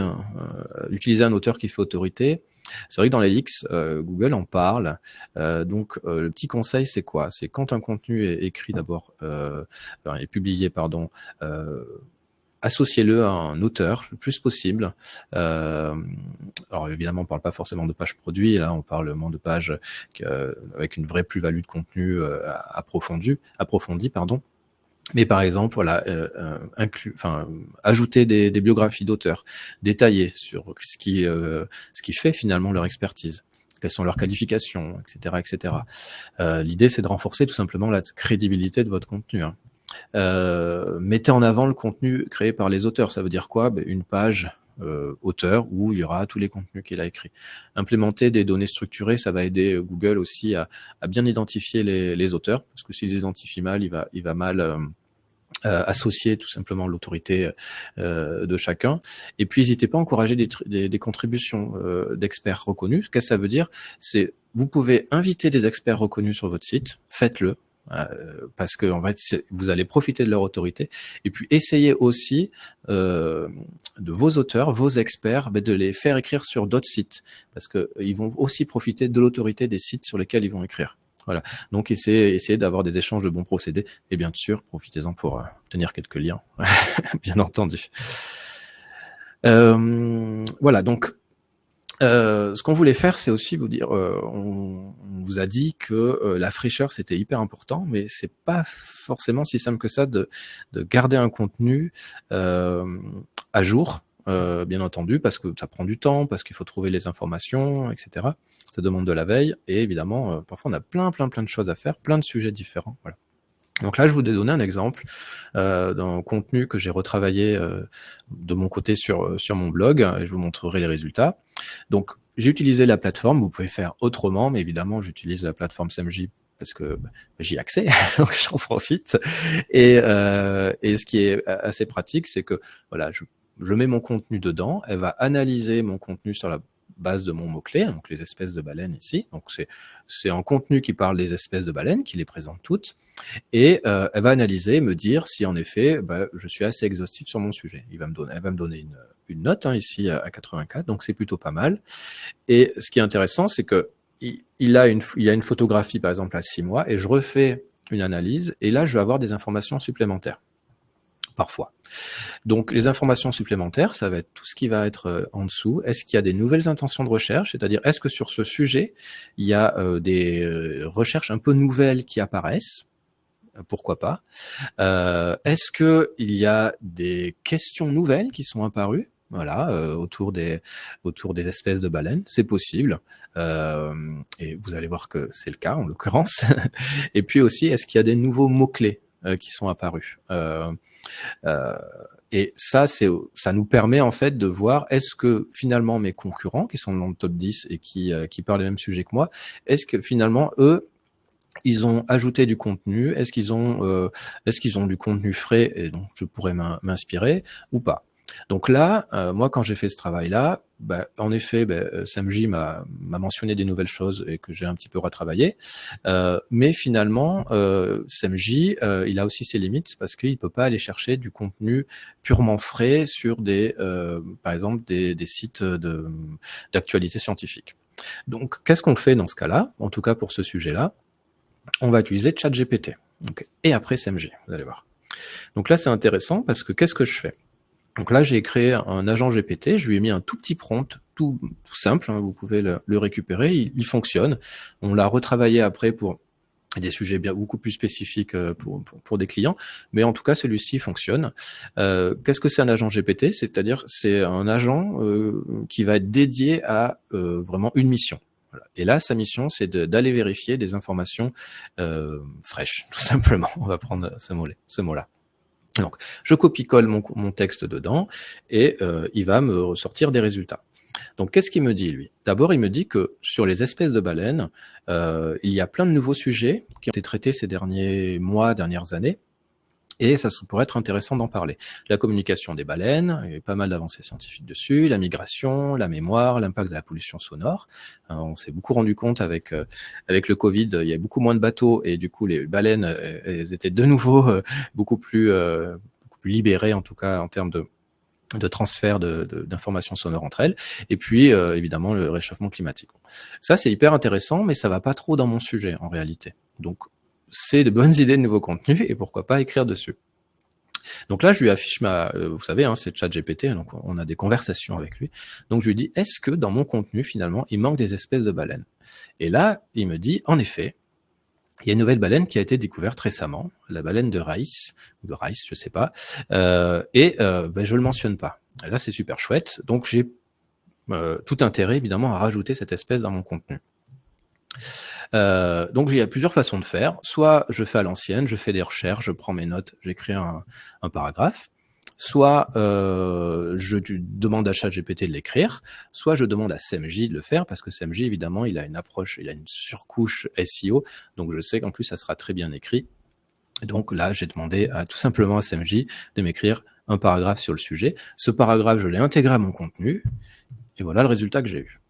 utiliser un auteur qui fait autorité. C'est vrai que dans les leaks, Google en parle. Donc, le petit conseil, c'est quoi? C'est quand un contenu est écrit d'abord, est publié, pardon, associez-le à un auteur le plus possible. Alors évidemment, on parle pas forcément de page produit, là on parle vraiment de pages avec une vraie plus-value de contenu approfondie, pardon. Mais par exemple, voilà, ajouter des biographies d'auteurs détaillées sur ce qui fait finalement leur expertise, quelles sont leurs qualifications, etc., etc. L'idée, c'est de renforcer tout simplement la crédibilité de votre contenu. Hein. Mettez en avant le contenu créé par les auteurs. Ça veut dire quoi? Une page auteur où il y aura tous les contenus qu'il a écrits. Implémenter des données structurées, ça va aider Google aussi à bien identifier les auteurs, parce que s'il les identifie mal, il va mal associer tout simplement l'autorité de chacun. Et puis, n'hésitez pas à encourager des contributions d'experts reconnus. Qu'est-ce que ça veut dire? C'est vous pouvez inviter des experts reconnus sur votre site, faites-le. Parce que en fait, vous allez profiter de leur autorité. Et puis, essayez aussi de vos auteurs, vos experts, de les faire écrire sur d'autres sites, parce que ils vont aussi profiter de l'autorité des sites sur lesquels ils vont écrire. Voilà. Donc, essayez d'avoir des échanges de bons procédés. Et bien sûr, profitez-en pour obtenir quelques liens, bien entendu. Voilà. Donc, ce qu'on voulait faire, c'est aussi vous dire, on vous a dit que la fraîcheur, c'était hyper important, mais c'est pas forcément si simple que ça de garder un contenu à jour, bien entendu, parce que ça prend du temps, parce qu'il faut trouver les informations, etc. Ça demande de la veille, et évidemment, parfois on a plein de choses à faire, plein de sujets différents. Voilà. Donc là, je vous ai donné un exemple d'un contenu que j'ai retravaillé de mon côté sur mon blog, et je vous montrerai les résultats. Donc, j'ai utilisé la plateforme, vous pouvez faire autrement, mais évidemment, j'utilise la plateforme SEMJ parce que j'y ai accès, donc j'en profite. Et ce qui est assez pratique, c'est que voilà, je mets mon contenu dedans, elle va analyser mon contenu sur la base de mon mot-clé, donc les espèces de baleines ici. Donc c'est un contenu qui parle des espèces de baleines, qui les présente toutes, et elle va analyser, me dire si en effet je suis assez exhaustif sur mon sujet. Elle va me donner une note ici à 84, donc c'est plutôt pas mal. Et ce qui est intéressant, c'est que il y a une photographie par exemple à 6 mois, et je refais une analyse, et là je vais avoir des informations supplémentaires. Parfois. Donc, les informations supplémentaires, ça va être tout ce qui va être en dessous. Est-ce qu'il y a des nouvelles intentions de recherche? C'est-à-dire, est-ce que sur ce sujet, il y a des recherches un peu nouvelles qui apparaissent? Pourquoi pas? Est-ce qu'il y a des questions nouvelles qui sont apparues? Voilà, autour des espèces de baleines, c'est possible. Et vous allez voir que c'est le cas en l'occurrence. Et puis aussi, est-ce qu'il y a des nouveaux mots-clés qui sont apparus? Et ça nous permet en fait de voir est-ce que finalement mes concurrents qui sont dans le top 10 et qui parlent les mêmes sujets que moi, est-ce que finalement eux ils ont ajouté du contenu, est-ce qu'ils ont du contenu frais et donc je pourrais m'inspirer ou pas. Donc là, moi quand j'ai fait ce travail-là, en effet, SEMJ m'a mentionné des nouvelles choses et que j'ai un petit peu retravaillé, mais finalement, SEMJ, il a aussi ses limites parce qu'il peut pas aller chercher du contenu purement frais sur par exemple des sites d'actualité scientifique. Donc, qu'est-ce qu'on fait dans ce cas-là? En tout cas pour ce sujet-là, on va utiliser ChatGPT. Okay. Et après SEMJ, vous allez voir. Donc là, c'est intéressant parce que qu'est-ce que je fais? Donc là, j'ai créé un agent GPT, je lui ai mis un tout petit prompt, tout simple, vous pouvez le récupérer, il fonctionne. On l'a retravaillé après pour des sujets beaucoup plus spécifiques pour des clients, mais en tout cas, celui-ci fonctionne. Qu'est-ce que c'est un agent GPT? C'est-à-dire, c'est un agent qui va être dédié à vraiment une mission. Voilà. Et là, sa mission, c'est d'aller vérifier des informations fraîches, tout simplement. On va prendre ce mot-là. Donc, je copie-colle mon texte dedans et il va me ressortir des résultats. Donc, qu'est-ce qu'il me dit, lui? D'abord, il me dit que sur les espèces de baleines, il y a plein de nouveaux sujets qui ont été traités ces derniers mois, dernières années, et ça pourrait être intéressant d'en parler. La communication des baleines, il y a eu pas mal d'avancées scientifiques dessus, la migration, la mémoire, l'impact de la pollution sonore. On s'est beaucoup rendu compte avec le Covid, il y a beaucoup moins de bateaux et du coup les baleines elles étaient de nouveau beaucoup plus libérées, en tout cas en termes de transfert d'informations sonores entre elles, et puis évidemment le réchauffement climatique. Ça c'est hyper intéressant, mais ça va pas trop dans mon sujet en réalité. Donc c'est de bonnes idées de nouveaux contenus et pourquoi pas écrire dessus. Donc là, je lui affiche vous savez, hein, c'est ChatGPT, donc on a des conversations avec lui. Donc je lui dis, est-ce que dans mon contenu, finalement, il manque des espèces de baleines? Et là, il me dit, en effet, il y a une nouvelle baleine qui a été découverte récemment, la baleine de Rice, ou de Rice, je sais pas, je le mentionne pas. Et là, c'est super chouette. Donc j'ai tout intérêt, évidemment, à rajouter cette espèce dans mon contenu. Donc il y a plusieurs façons de faire. Soit je fais à l'ancienne, je fais des recherches, je prends mes notes, j'écris un paragraphe. Soit je demande à ChatGPT de l'écrire, soit je demande à SEMJ de le faire, parce que SEMJ, évidemment, il a une approche, il a une surcouche SEO, donc je sais qu'en plus, ça sera très bien écrit. Donc là, j'ai demandé tout simplement à SEMJ de m'écrire un paragraphe sur le sujet. Ce paragraphe, je l'ai intégré à mon contenu, et voilà le résultat que j'ai eu.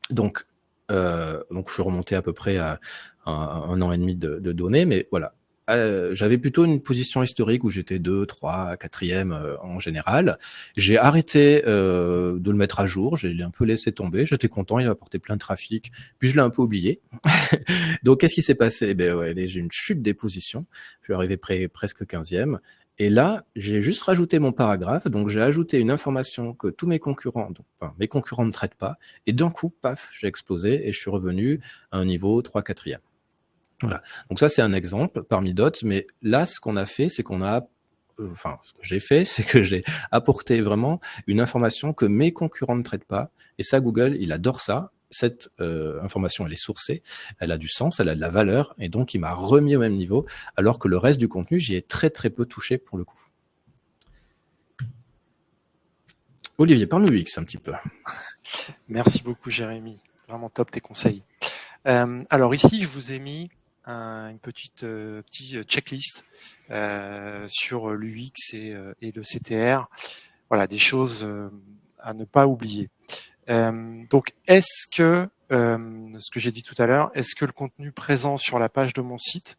Donc je suis remonté à peu près à un an et demi de données, mais voilà. J'avais plutôt une position historique où j'étais 2, 3, 4e en général. J'ai arrêté de le mettre à jour, je l'ai un peu laissé tomber, j'étais content, il apportait plein de trafic, puis je l'ai un peu oublié. Donc qu'est-ce qui s'est passé? J'ai une chute des positions, je suis arrivé presque 15e. Et là, j'ai juste rajouté mon paragraphe, donc j'ai ajouté une information que tous mes concurrents, mes concurrents ne traitent pas, et d'un coup, paf, j'ai explosé et je suis revenu à un niveau 3-4e. Voilà. Donc ça, c'est un exemple parmi d'autres, mais là, ce qu'on a fait, c'est ce que j'ai fait, c'est que j'ai apporté vraiment une information que mes concurrents ne traitent pas, et ça, Google, il adore ça. Cette information, elle est sourcée, elle a du sens, elle a de la valeur, et donc il m'a remis au même niveau, alors que le reste du contenu, j'y ai très très peu touché pour le coup. Olivier, parle de UX un petit peu. Merci beaucoup, Jérémy. Vraiment top tes conseils. Alors ici, je vous ai mis une petite checklist sur l'UX et le CTR. Voilà, des choses à ne pas oublier. Donc, est-ce que, ce que j'ai dit tout à l'heure, est-ce que le contenu présent sur la page de mon site,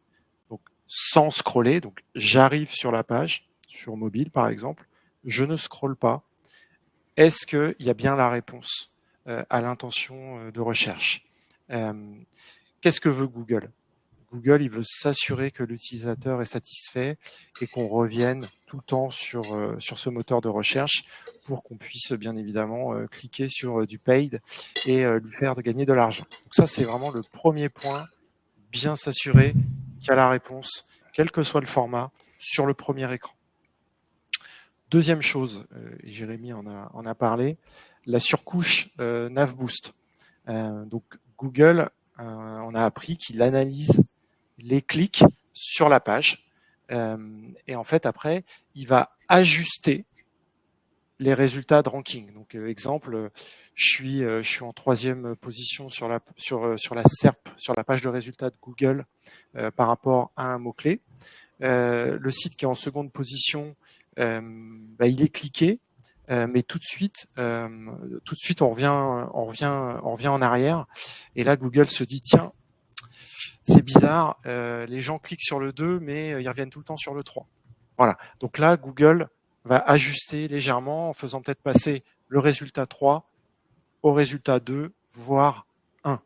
donc sans scroller, donc j'arrive sur la page, sur mobile par exemple, je ne scrolle pas, est-ce qu'il y a bien la réponse à l'intention de recherche? Qu'est-ce que veut Google? Google, il veut s'assurer que l'utilisateur est satisfait et qu'on revienne tout le temps sur ce moteur de recherche pour qu'on puisse bien évidemment cliquer sur du paid et lui faire gagner de l'argent. Donc ça, c'est vraiment le premier point, bien s'assurer qu'il y a la réponse, quel que soit le format, sur le premier écran. Deuxième chose, et Jérémy en a parlé, la surcouche NavBoost. Donc Google, on a appris qu'il analyse les clics sur la page. Et en fait, après, il va ajuster les résultats de ranking. Donc, exemple, je suis en 3e position sur la SERP, sur la page de résultats de Google par rapport à un mot-clé. Le site qui est en 2e position, il est cliqué, mais tout de suite, on revient en arrière. Et là, Google se dit, tiens, c'est bizarre, les gens cliquent sur le 2, mais ils reviennent tout le temps sur le 3. Voilà. Donc là, Google va ajuster légèrement en faisant peut-être passer le résultat 3 au résultat 2, voire 1.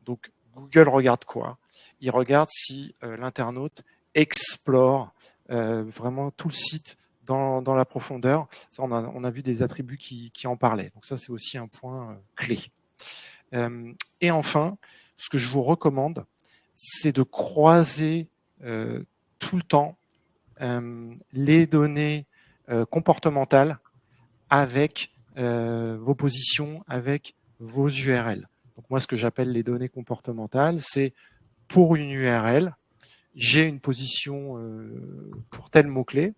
Donc Google regarde quoi? Il regarde si l'internaute explore vraiment tout le site dans la profondeur. Ça, on a vu des attributs qui en parlaient. Donc ça, c'est aussi un point clé. Et enfin, ce que je vous recommande, c'est de croiser tout le temps les données comportementales avec vos positions, avec vos URL. Donc moi, ce que j'appelle les données comportementales, c'est pour une URL, j'ai une position pour tel mot-clé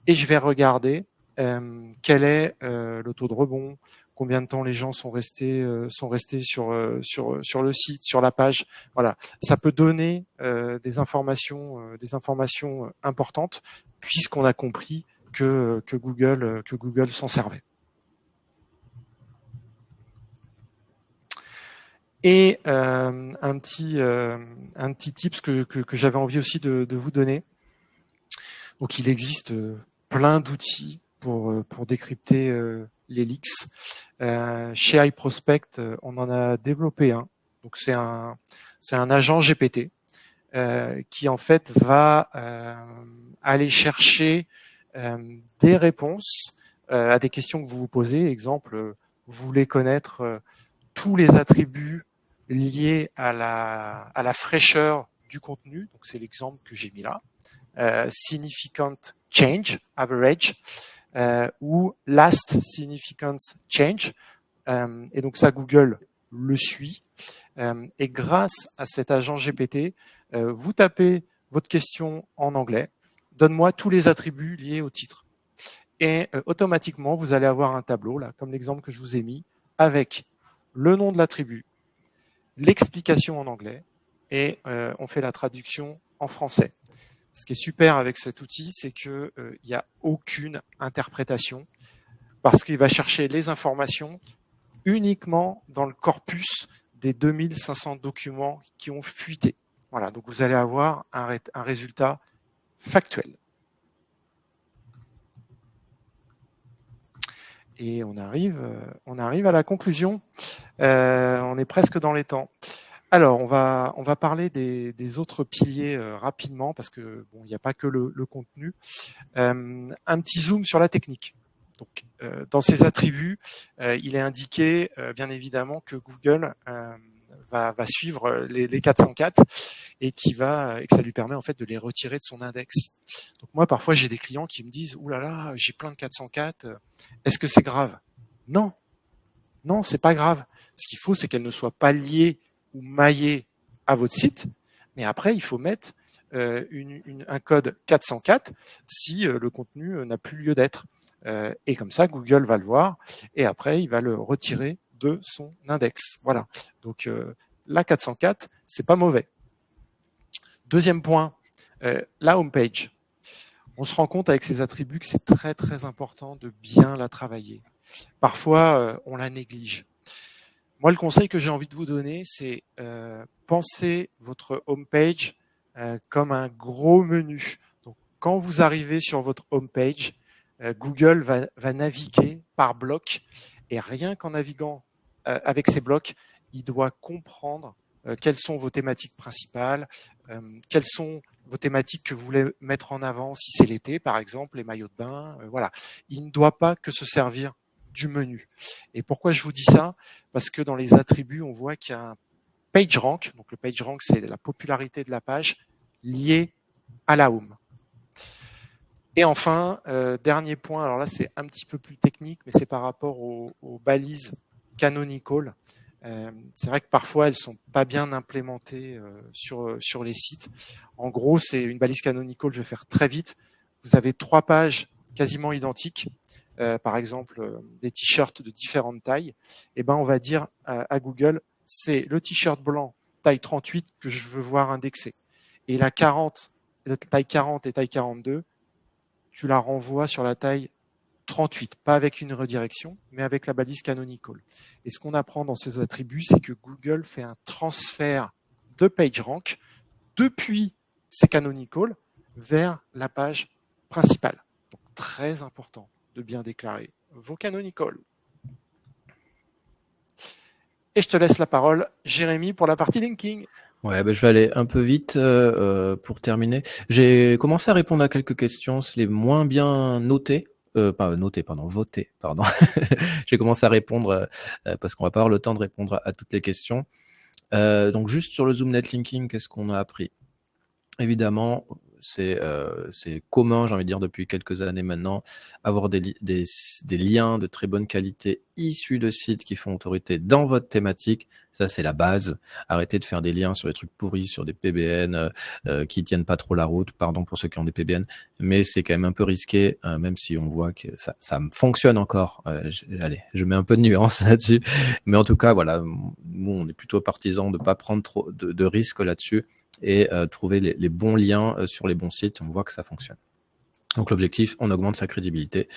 et je vais regarder quel est le taux de rebond, combien de temps les gens sont restés sur le site, sur la page. Voilà, ça peut donner des informations importantes puisqu'on a compris que Google s'en servait. Et un petit tips que j'avais envie aussi de vous donner. Donc il existe plein d'outils pour décrypter les leaks. Chez iProspect, on en a développé un. Donc c'est un agent GPT qui en fait va aller chercher des réponses à des questions que vous vous posez. Exemple, vous voulez connaître tous les attributs liés à la fraîcheur du contenu. Donc, c'est l'exemple que j'ai mis là. Significant change, average, ou last significant change. Et donc ça, Google le suit. Et grâce à cet agent GPT, vous tapez votre question en anglais, donne-moi tous les attributs liés au titre. Et automatiquement, vous allez avoir un tableau, là, comme l'exemple que je vous ai mis, avec le nom de l'attribut, l'explication en anglais, et on fait la traduction en français. Ce qui est super avec cet outil, c'est qu'il n'y a aucune interprétation, parce qu'il va chercher les informations uniquement dans le corpus des 2500 documents qui ont fuité. Voilà, donc vous allez avoir un résultat factuel. Et on arrive à la conclusion. On est presque dans les temps. Alors, on va parler des autres piliers rapidement, parce que bon, il n'y a pas que le contenu. Un petit zoom sur la technique. Donc, dans ces attributs, il est indiqué, bien évidemment, que Google va suivre les 404 et que ça lui permet en fait de les retirer de son index. Donc moi, parfois, j'ai des clients qui me disent « Ouh là là, j'ai plein de 404, est-ce que c'est grave ?» Non, non, c'est pas grave. Ce qu'il faut, c'est qu'elles ne soient pas liées ou maillées à votre site, mais après, il faut mettre un code 404 si le contenu n'a plus lieu d'être. Et comme ça, Google va le voir et après, il va le retirer de son index. Voilà. Donc, la 404, c'est pas mauvais. Deuxième point, la homepage. On se rend compte avec ces attributs que c'est très, très important de bien la travailler. Parfois, on la néglige. Moi, le conseil que j'ai envie de vous donner, c'est pensez votre homepage comme un gros menu. Donc, quand vous arrivez sur votre homepage, Google va naviguer par bloc et rien qu'en naviguant avec ces blocs, il doit comprendre quelles sont vos thématiques principales, quelles sont vos thématiques que vous voulez mettre en avant, si c'est l'été par exemple, les maillots de bain, voilà. Il ne doit pas que se servir du menu. Et pourquoi je vous dis ça? Parce que dans les attributs, on voit qu'il y a un PageRank. Donc le PageRank, c'est la popularité de la page liée à la home. Et enfin, dernier point, alors là c'est un petit peu plus technique, mais c'est par rapport aux balises canonical. C'est vrai que parfois elles sont pas bien implémentées sur les sites. En gros, c'est une balise canonical, je vais faire très vite. Vous avez 3 pages quasiment identiques, par exemple des t-shirts de différentes tailles. Et ben on va dire à Google, c'est le t-shirt blanc taille 38 que je veux voir indexé. Et la taille 40 et taille 42, tu la renvoies sur la taille 38, pas avec une redirection, mais avec la balise canonical. Et ce qu'on apprend dans ces attributs, c'est que Google fait un transfert de PageRank depuis ces canonical vers la page principale. Donc, très important de bien déclarer vos canonical. Et je te laisse la parole, Jérémy, pour la partie linking. Ouais, je vais aller un peu vite pour terminer. J'ai commencé à répondre à quelques questions, c'est les moins bien notées. Votées, pardon. J'ai commencé à répondre parce qu'on va pas avoir le temps de répondre à toutes les questions. Donc juste sur le Zoom Netlinking, qu'est-ce qu'on a appris? Évidemment, c'est commun, j'ai envie de dire, depuis quelques années maintenant, avoir des liens de très bonne qualité issus de sites qui font autorité dans votre thématique. Ça, c'est la base. Arrêtez de faire des liens sur des trucs pourris, sur des PBN qui tiennent pas trop la route. Pardon pour ceux qui ont des PBN, mais c'est quand même un peu risqué, même si on voit que ça fonctionne encore. Allez, je mets un peu de nuance là-dessus. Mais en tout cas, voilà, nous, on est plutôt partisans de pas prendre trop de risques là-dessus et trouver les bons liens sur les bons sites. On voit que ça fonctionne. Donc l'objectif, on augmente sa crédibilité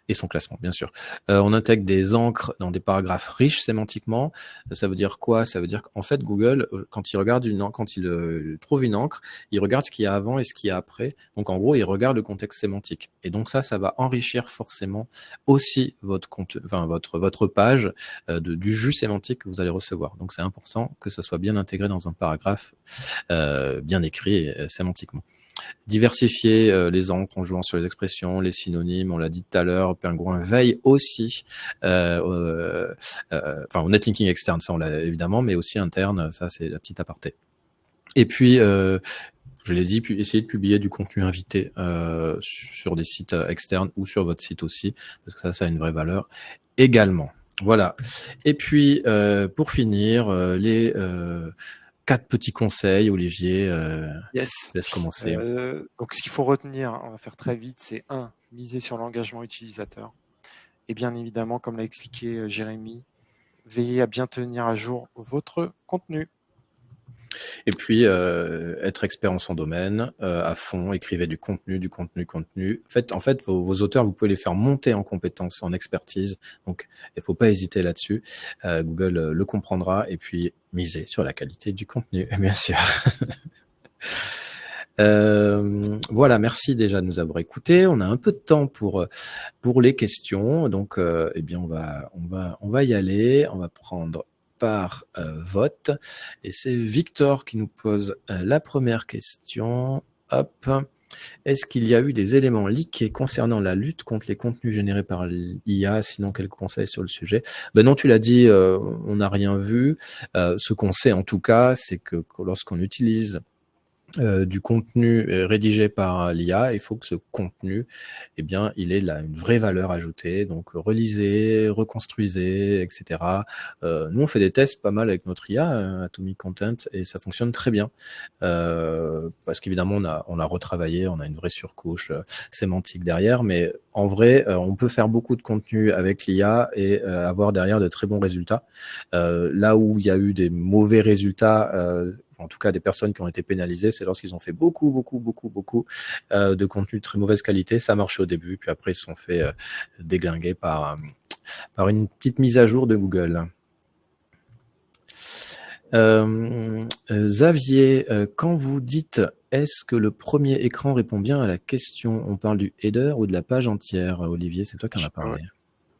et son classement, bien sûr. On intègre des encres dans des paragraphes riches sémantiquement. Ça veut dire quoi? Ça veut dire qu'en fait, Google, quand il regarde quand il trouve une encre, il regarde ce qu'il y a avant et ce qu'il y a après. Donc en gros, il regarde le contexte sémantique. Et donc ça va enrichir forcément aussi votre page du jus sémantique que vous allez recevoir. Donc c'est important que ça soit bien intégré dans un paragraphe bien écrit sémantiquement. Diversifier les encres en jouant sur les expressions, les synonymes, on l'a dit tout à l'heure. Pingouin veille aussi au netlinking externe, ça on l'a évidemment, mais aussi interne, ça c'est la petite aparté. Et puis, je l'ai dit, essayer de publier du contenu invité sur des sites externes ou sur votre site aussi, parce que ça a une vraie valeur également. Voilà. Et puis, pour finir, les 4 petits conseils, Olivier, Yes. je laisse commencer. Donc, ce qu'il faut retenir, on va faire très vite, c'est 1, miser sur l'engagement utilisateur. Et bien évidemment, comme l'a expliqué Jérémy, veillez à bien tenir à jour votre contenu. Et puis, être expert en son domaine, à fond, écrivez du contenu. En fait, vos auteurs, vous pouvez les faire monter en compétences, en expertise. Donc, il ne faut pas hésiter là-dessus. Google le comprendra. Et puis, misez sur la qualité du contenu, bien sûr. Voilà, merci déjà de nous avoir écoutés. On a un peu de temps pour les questions. Donc, eh bien, on va y aller. On va prendre par vote. Et c'est Victor qui nous pose la première question. Hop. Est-ce qu'il y a eu des éléments leakés concernant la lutte contre les contenus générés par l'IA? Sinon, quelques conseils sur le sujet? Ben non, tu l'as dit, on n'a rien vu. Ce qu'on sait en tout cas, c'est que lorsqu'on utilise du contenu rédigé par l'IA, il faut que ce contenu, eh bien, il ait une vraie valeur ajoutée. Donc, relisez, reconstruisez, etc. Nous, on fait des tests pas mal avec notre IA, Atomic Content, et ça fonctionne très bien. Parce qu'évidemment, on a retravaillé, on a une vraie surcouche sémantique derrière, mais en vrai, on peut faire beaucoup de contenu avec l'IA et avoir derrière de très bons résultats. Là où il y a eu des mauvais résultats, en tout cas des personnes qui ont été pénalisées, c'est lorsqu'ils ont fait beaucoup de contenu de très mauvaise qualité. Ça marche au début, puis après ils se sont fait déglinguer par une petite mise à jour de Google. Xavier, quand vous dites est-ce que le premier écran répond bien à la question, on parle du header ou de la page entière? Olivier, c'est toi qui en as parlé.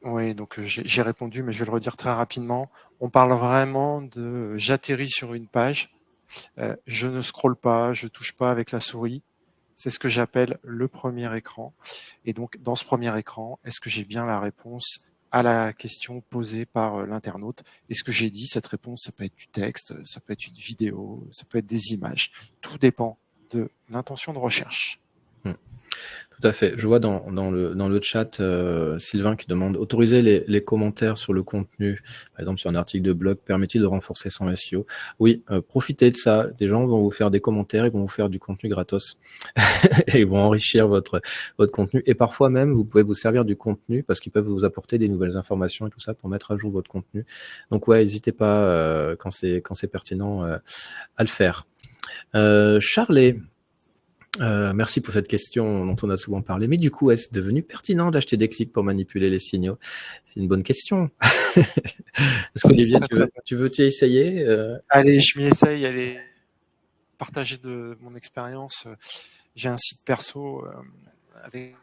Oui, donc j'ai répondu, mais je vais le redire très rapidement. On parle vraiment de j'atterris sur une page, je ne scrolle pas, je touche pas avec la souris. C'est ce que j'appelle le premier écran. Et donc, dans ce premier écran, est-ce que j'ai bien la réponse à la question posée par l'internaute? Et ce que j'ai dit, cette réponse, ça peut être du texte, ça peut être une vidéo, ça peut être des images. Tout dépend de l'intention de recherche. Tout à fait. Je vois dans le chat Sylvain qui demande autoriser les commentaires sur le contenu, par exemple sur un article de blog, permet-il de renforcer son SEO? Oui, profitez de ça. Des gens vont vous faire des commentaires, ils vont vous faire du contenu gratos et ils vont enrichir votre contenu. Et parfois même, vous pouvez vous servir du contenu parce qu'ils peuvent vous apporter des nouvelles informations et tout ça pour mettre à jour votre contenu. Donc ouais, n'hésitez pas quand c'est pertinent à le faire. Charlet. Merci pour cette question dont on a souvent parlé. Mais du coup, est-ce devenu pertinent d'acheter des clics pour manipuler les signaux? C'est une bonne question. Est-ce qu'Olivier, tu veux t'y essayer? Allez, je m'y essaye. Allez, partager de mon expérience. J'ai un site perso avec...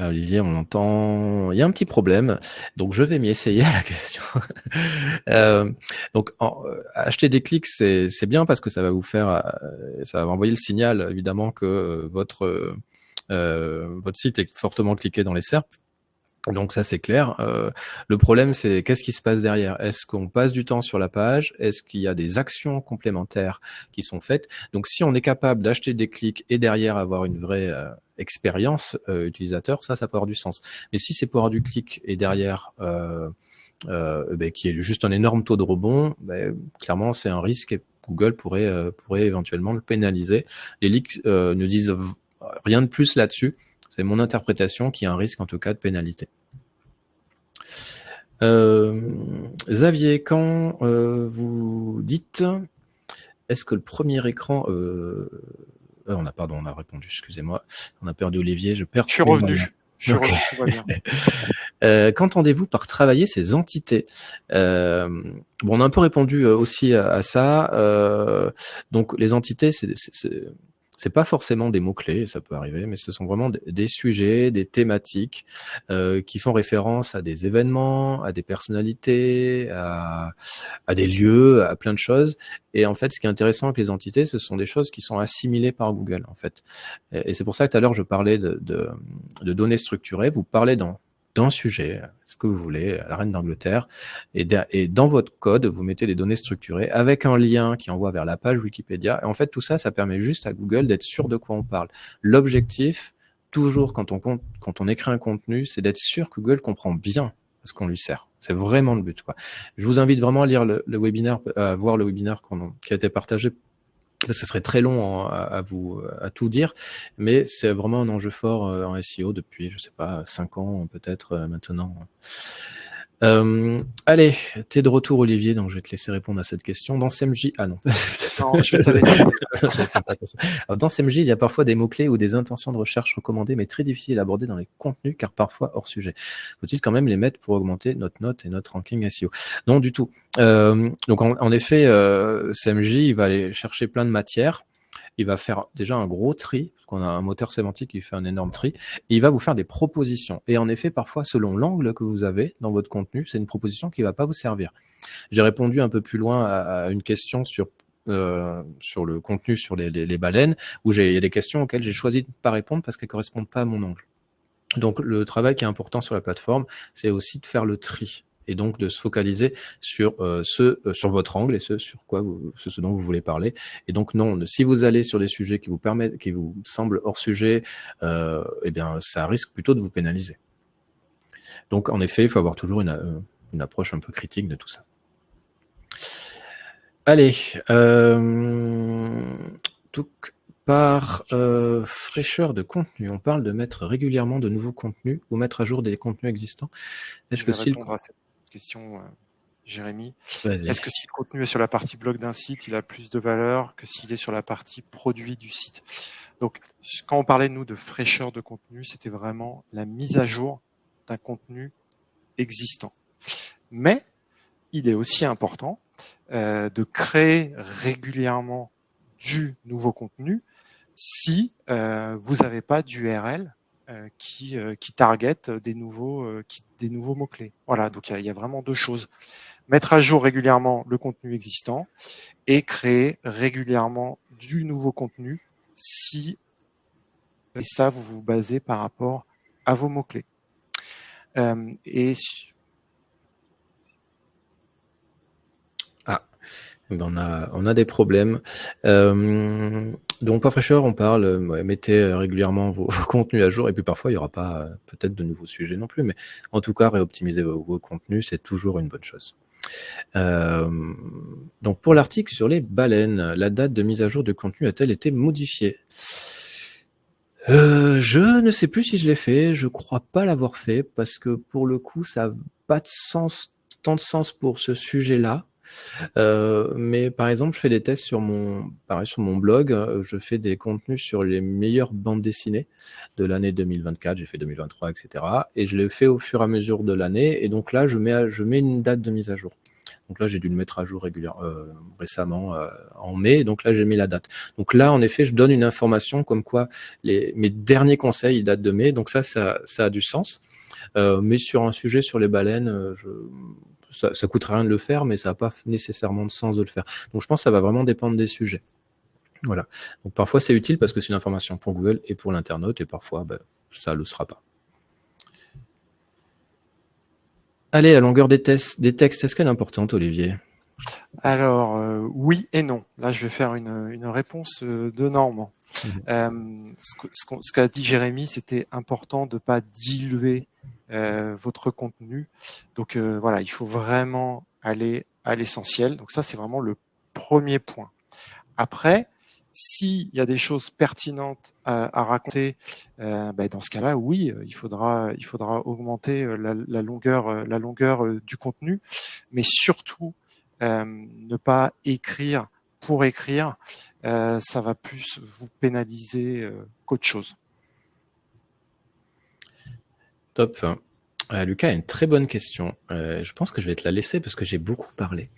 Olivier, on entend, il y a un petit problème, donc je vais m'y essayer à la question. Donc, acheter des clics, c'est bien parce que ça va vous faire, ça va envoyer le signal évidemment que votre site est fortement cliqué dans les SERP. Donc ça c'est clair. Le problème c'est qu'est-ce qui se passe derrière? Est-ce qu'on passe du temps sur la page? Est-ce qu'il y a des actions complémentaires qui sont faites? Donc si on est capable d'acheter des clics et derrière avoir une vraie expérience utilisateur, ça peut avoir du sens. Mais si c'est pour avoir du clic et derrière qui est juste un énorme taux de rebond, clairement c'est un risque et Google pourrait éventuellement le pénaliser. Les leaks ne disent rien de plus là-dessus. C'est mon interprétation qui a un risque en tout cas de pénalité. Xavier, quand vous dites est-ce que le premier écran on a répondu, excusez-moi, on a perdu Olivier, je suis revenu. Tout va bien. Qu'entendez-vous par travailler ces entités? On a un peu répondu aussi à ça. Donc les entités, C'est pas forcément des mots-clés, ça peut arriver, mais ce sont vraiment des sujets, des thématiques qui font référence à des événements, à des personnalités, à des lieux, à plein de choses. Et en fait, ce qui est intéressant avec les entités, ce sont des choses qui sont assimilées par Google, en fait. Et c'est pour ça que tout à l'heure, je parlais de données structurées. Vous parlez d'un sujet, ce que vous voulez, la reine d'Angleterre, et dans votre code, vous mettez des données structurées avec un lien qui envoie vers la page Wikipédia. Et en fait, tout ça, ça permet juste à Google d'être sûr de quoi on parle. L'objectif, toujours quand on écrit un contenu, c'est d'être sûr que Google comprend bien ce qu'on lui sert. C'est vraiment le but, quoi. Je vous invite vraiment à lire le webinaire, à voir le webinaire qui a été partagé. Ça serait très long à tout dire, mais c'est vraiment un enjeu fort en SEO depuis, je sais pas, 5 ans peut-être maintenant. Allez, t'es de retour, Olivier, donc je vais te laisser répondre à cette question. Dans CMJ, ah non. Non, je vais te laisser. Alors, dans CMJ, il y a parfois des mots-clés ou des intentions de recherche recommandées, mais très difficiles à aborder dans les contenus, car parfois hors sujet. Faut-il quand même les mettre pour augmenter notre note et notre ranking SEO? Non, du tout. Donc, en effet, CMJ, il va aller chercher plein de matières. Il va faire déjà un gros tri, parce qu'on a un moteur sémantique qui fait un énorme tri, et il va vous faire des propositions. Et en effet, parfois, selon l'angle que vous avez dans votre contenu, c'est une proposition qui ne va pas vous servir. J'ai répondu un peu plus loin à une question sur le contenu sur les baleines, où il y a des questions auxquelles j'ai choisi de ne pas répondre parce qu'elles ne correspondent pas à mon angle. Donc, le travail qui est important sur la plateforme, c'est aussi de faire le tri et donc de se focaliser sur sur votre angle et ce dont vous voulez parler. Et donc non, si vous allez sur des sujets qui vous semblent hors sujet, eh bien ça risque plutôt de vous pénaliser. Donc en effet, il faut avoir toujours une approche un peu critique de tout ça. Allez, par fraîcheur de contenu, on parle de mettre régulièrement de nouveaux contenus ou mettre à jour des contenus existants. Je vais répondre à cette question, Jérémy. Est-ce que si le contenu est sur la partie blog d'un site, il a plus de valeur que s'il est sur la partie produit du site? Donc, quand on parlait, nous, de fraîcheur de contenu, c'était vraiment la mise à jour d'un contenu existant. Mais il est aussi important de créer régulièrement du nouveau contenu si vous n'avez pas d'URL qui target des nouveaux mots-clés. Voilà, donc il y a vraiment deux choses. Mettre à jour régulièrement le contenu existant et créer régulièrement du nouveau contenu et ça, vous vous basez par rapport à vos mots-clés. On a des problèmes. Donc, par fraîcheur, on parle, mettez régulièrement vos contenus à jour, et puis parfois, il n'y aura pas peut-être de nouveaux sujets non plus, mais en tout cas, réoptimiser vos contenus, c'est toujours une bonne chose. Donc, pour l'article sur les baleines, la date de mise à jour du contenu a-t-elle été modifiée? Je ne sais plus si je l'ai fait, je crois pas l'avoir fait, parce que pour le coup, ça n'a pas tant de sens pour ce sujet-là. Mais par exemple, je fais des tests sur mon blog, je fais des contenus sur les meilleures bandes dessinées de l'année 2024, j'ai fait 2023, et cetera, et je les fais au fur et à mesure de l'année, et donc là, je mets une date de mise à jour. Donc là, j'ai dû le mettre à jour récemment, en mai, donc là, j'ai mis la date. Donc là, en effet, je donne une information comme quoi mes derniers conseils, ils datent de mai, donc ça a du sens. Mais sur un sujet sur les baleines, ça coûte rien de le faire, mais ça n'a pas nécessairement de sens de le faire. Donc je pense que ça va vraiment dépendre des sujets. Voilà. Donc parfois c'est utile parce que c'est une information pour Google et pour l'internaute, et parfois ça ne le sera pas. Allez, la longueur des textes, est-ce qu'elle est importante, Olivier? Alors, oui et non. Là, je vais faire une réponse de Normand. Ce qu'a dit Jérémy, c'était important de ne pas diluer votre contenu. Donc voilà, il faut vraiment aller à l'essentiel. Donc ça, c'est vraiment le premier point. Après, s'il y a des choses pertinentes à raconter, dans ce cas-là, oui, il faudra augmenter la longueur du contenu, mais surtout ne pas écrire pour écrire, ça va plus vous pénaliser qu'autre chose. Top. Lucas a une très bonne question. Je pense que je vais te la laisser parce que j'ai beaucoup parlé.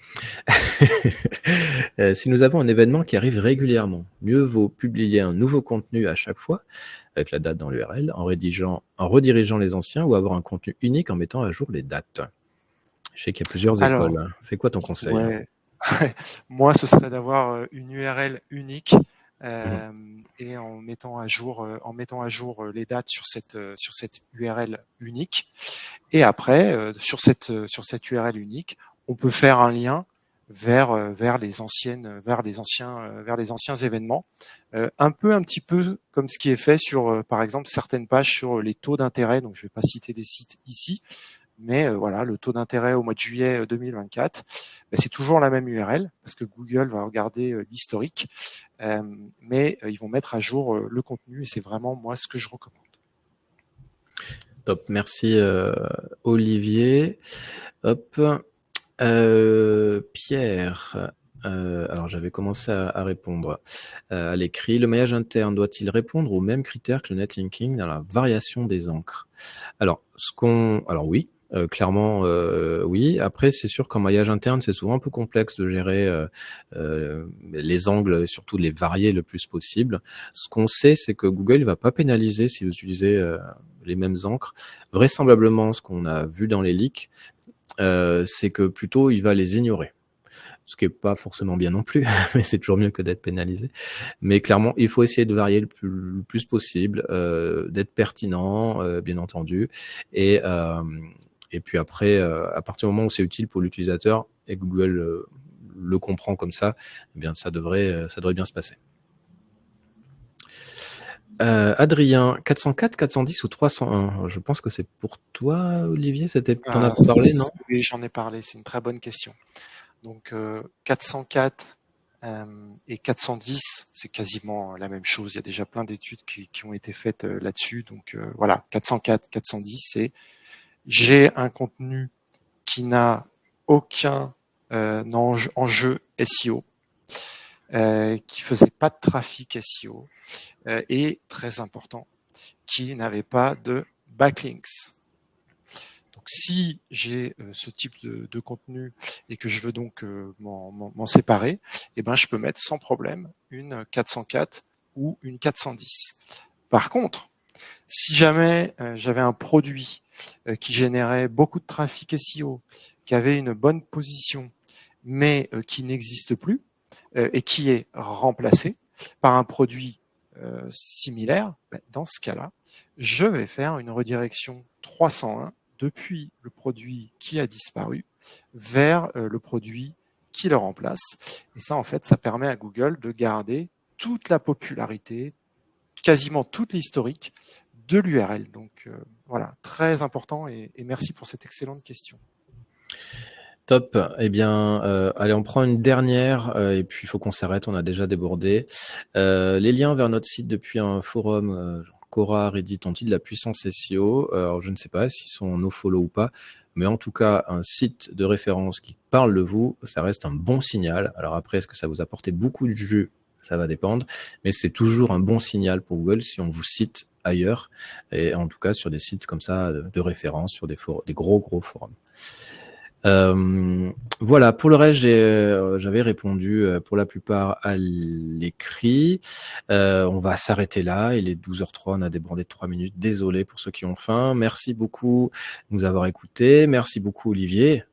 Si nous avons un événement qui arrive régulièrement, mieux vaut publier un nouveau contenu à chaque fois, avec la date dans l'URL, en redirigeant les anciens ou avoir un contenu unique en mettant à jour les dates. Je sais qu'il y a plusieurs Alors, écoles. C'est quoi ton conseil? ouais, moi, ce serait d'avoir une URL unique Mhm. et en mettant à jour les dates sur cette URL unique. Et après, sur cette URL unique, on peut faire un lien vers les anciens événements, un petit peu comme ce qui est fait sur, par exemple, certaines pages sur les taux d'intérêt. Donc, je ne vais pas citer des sites ici, mais voilà, le taux d'intérêt au mois de juillet 2024, c'est toujours la même URL parce que Google va regarder l'historique, mais ils vont mettre à jour le contenu et c'est vraiment moi ce que je recommande. Top, merci Olivier. Hop. Pierre, alors j'avais commencé à répondre à l'écrit. Le maillage interne doit-il répondre aux mêmes critères que le netlinking dans la variation des encres? Alors, oui, clairement, oui. Après, c'est sûr qu'en maillage interne, c'est souvent un peu complexe de gérer les angles et surtout de les varier le plus possible. Ce qu'on sait, c'est que Google ne va pas pénaliser si vous utilisez les mêmes encres. Vraisemblablement, ce qu'on a vu dans les leaks, c'est que plutôt il va les ignorer. Ce qui n'est pas forcément bien non plus, mais c'est toujours mieux que d'être pénalisé. Mais clairement, il faut essayer de varier le plus possible, d'être pertinent, bien entendu. Et puis après, à partir du moment où c'est utile pour l'utilisateur et que Google le comprend comme ça, eh bien ça devrait bien se passer. Adrien, 404, 410 ou 301? Je pense que c'est pour toi, Olivier. T'en as parlé, non? Oui, j'en ai parlé, c'est une très bonne question. Donc 404 et 410, c'est quasiment la même chose. Il y a déjà plein d'études qui ont été faites là-dessus. Donc voilà, 404, 410, c'est j'ai un contenu qui n'a aucun enjeu SEO, qui faisait pas de trafic SEO et très important, qui n'avait pas de backlinks. Donc, si j'ai ce type de contenu et que je veux donc m'en séparer, eh ben, je peux mettre sans problème une 404 ou une 410. Par contre, si jamais j'avais un produit qui générait beaucoup de trafic SEO, qui avait une bonne position, mais qui n'existe plus et qui est remplacé par un produit similaire, dans ce cas-là, je vais faire une redirection 301 depuis le produit qui a disparu vers le produit qui le remplace. Et ça, en fait, ça permet à Google de garder toute la popularité, quasiment toute l'historique de l'URL. Donc voilà, très important et merci pour cette excellente question. Top. Eh bien, allez, on prend une dernière et puis il faut qu'on s'arrête, on a déjà débordé. Les liens vers notre site depuis un forum, genre Quora, Reddit, ont-ils de la puissance SEO? Alors, je ne sais pas s'ils sont nofollow ou pas, mais en tout cas, un site de référence qui parle de vous, ça reste un bon signal. Alors après, est-ce que ça vous apporte beaucoup de jus? Ça va dépendre, mais c'est toujours un bon signal pour Google si on vous cite ailleurs, et en tout cas sur des sites comme ça de référence, sur des gros forums. Voilà, pour le reste, j'avais répondu pour la plupart à l'écrit. On va s'arrêter là. Il est 12h03, on a débordé de 3 minutes. Désolé pour ceux qui ont faim. Merci beaucoup de nous avoir écoutés. Merci beaucoup, Olivier.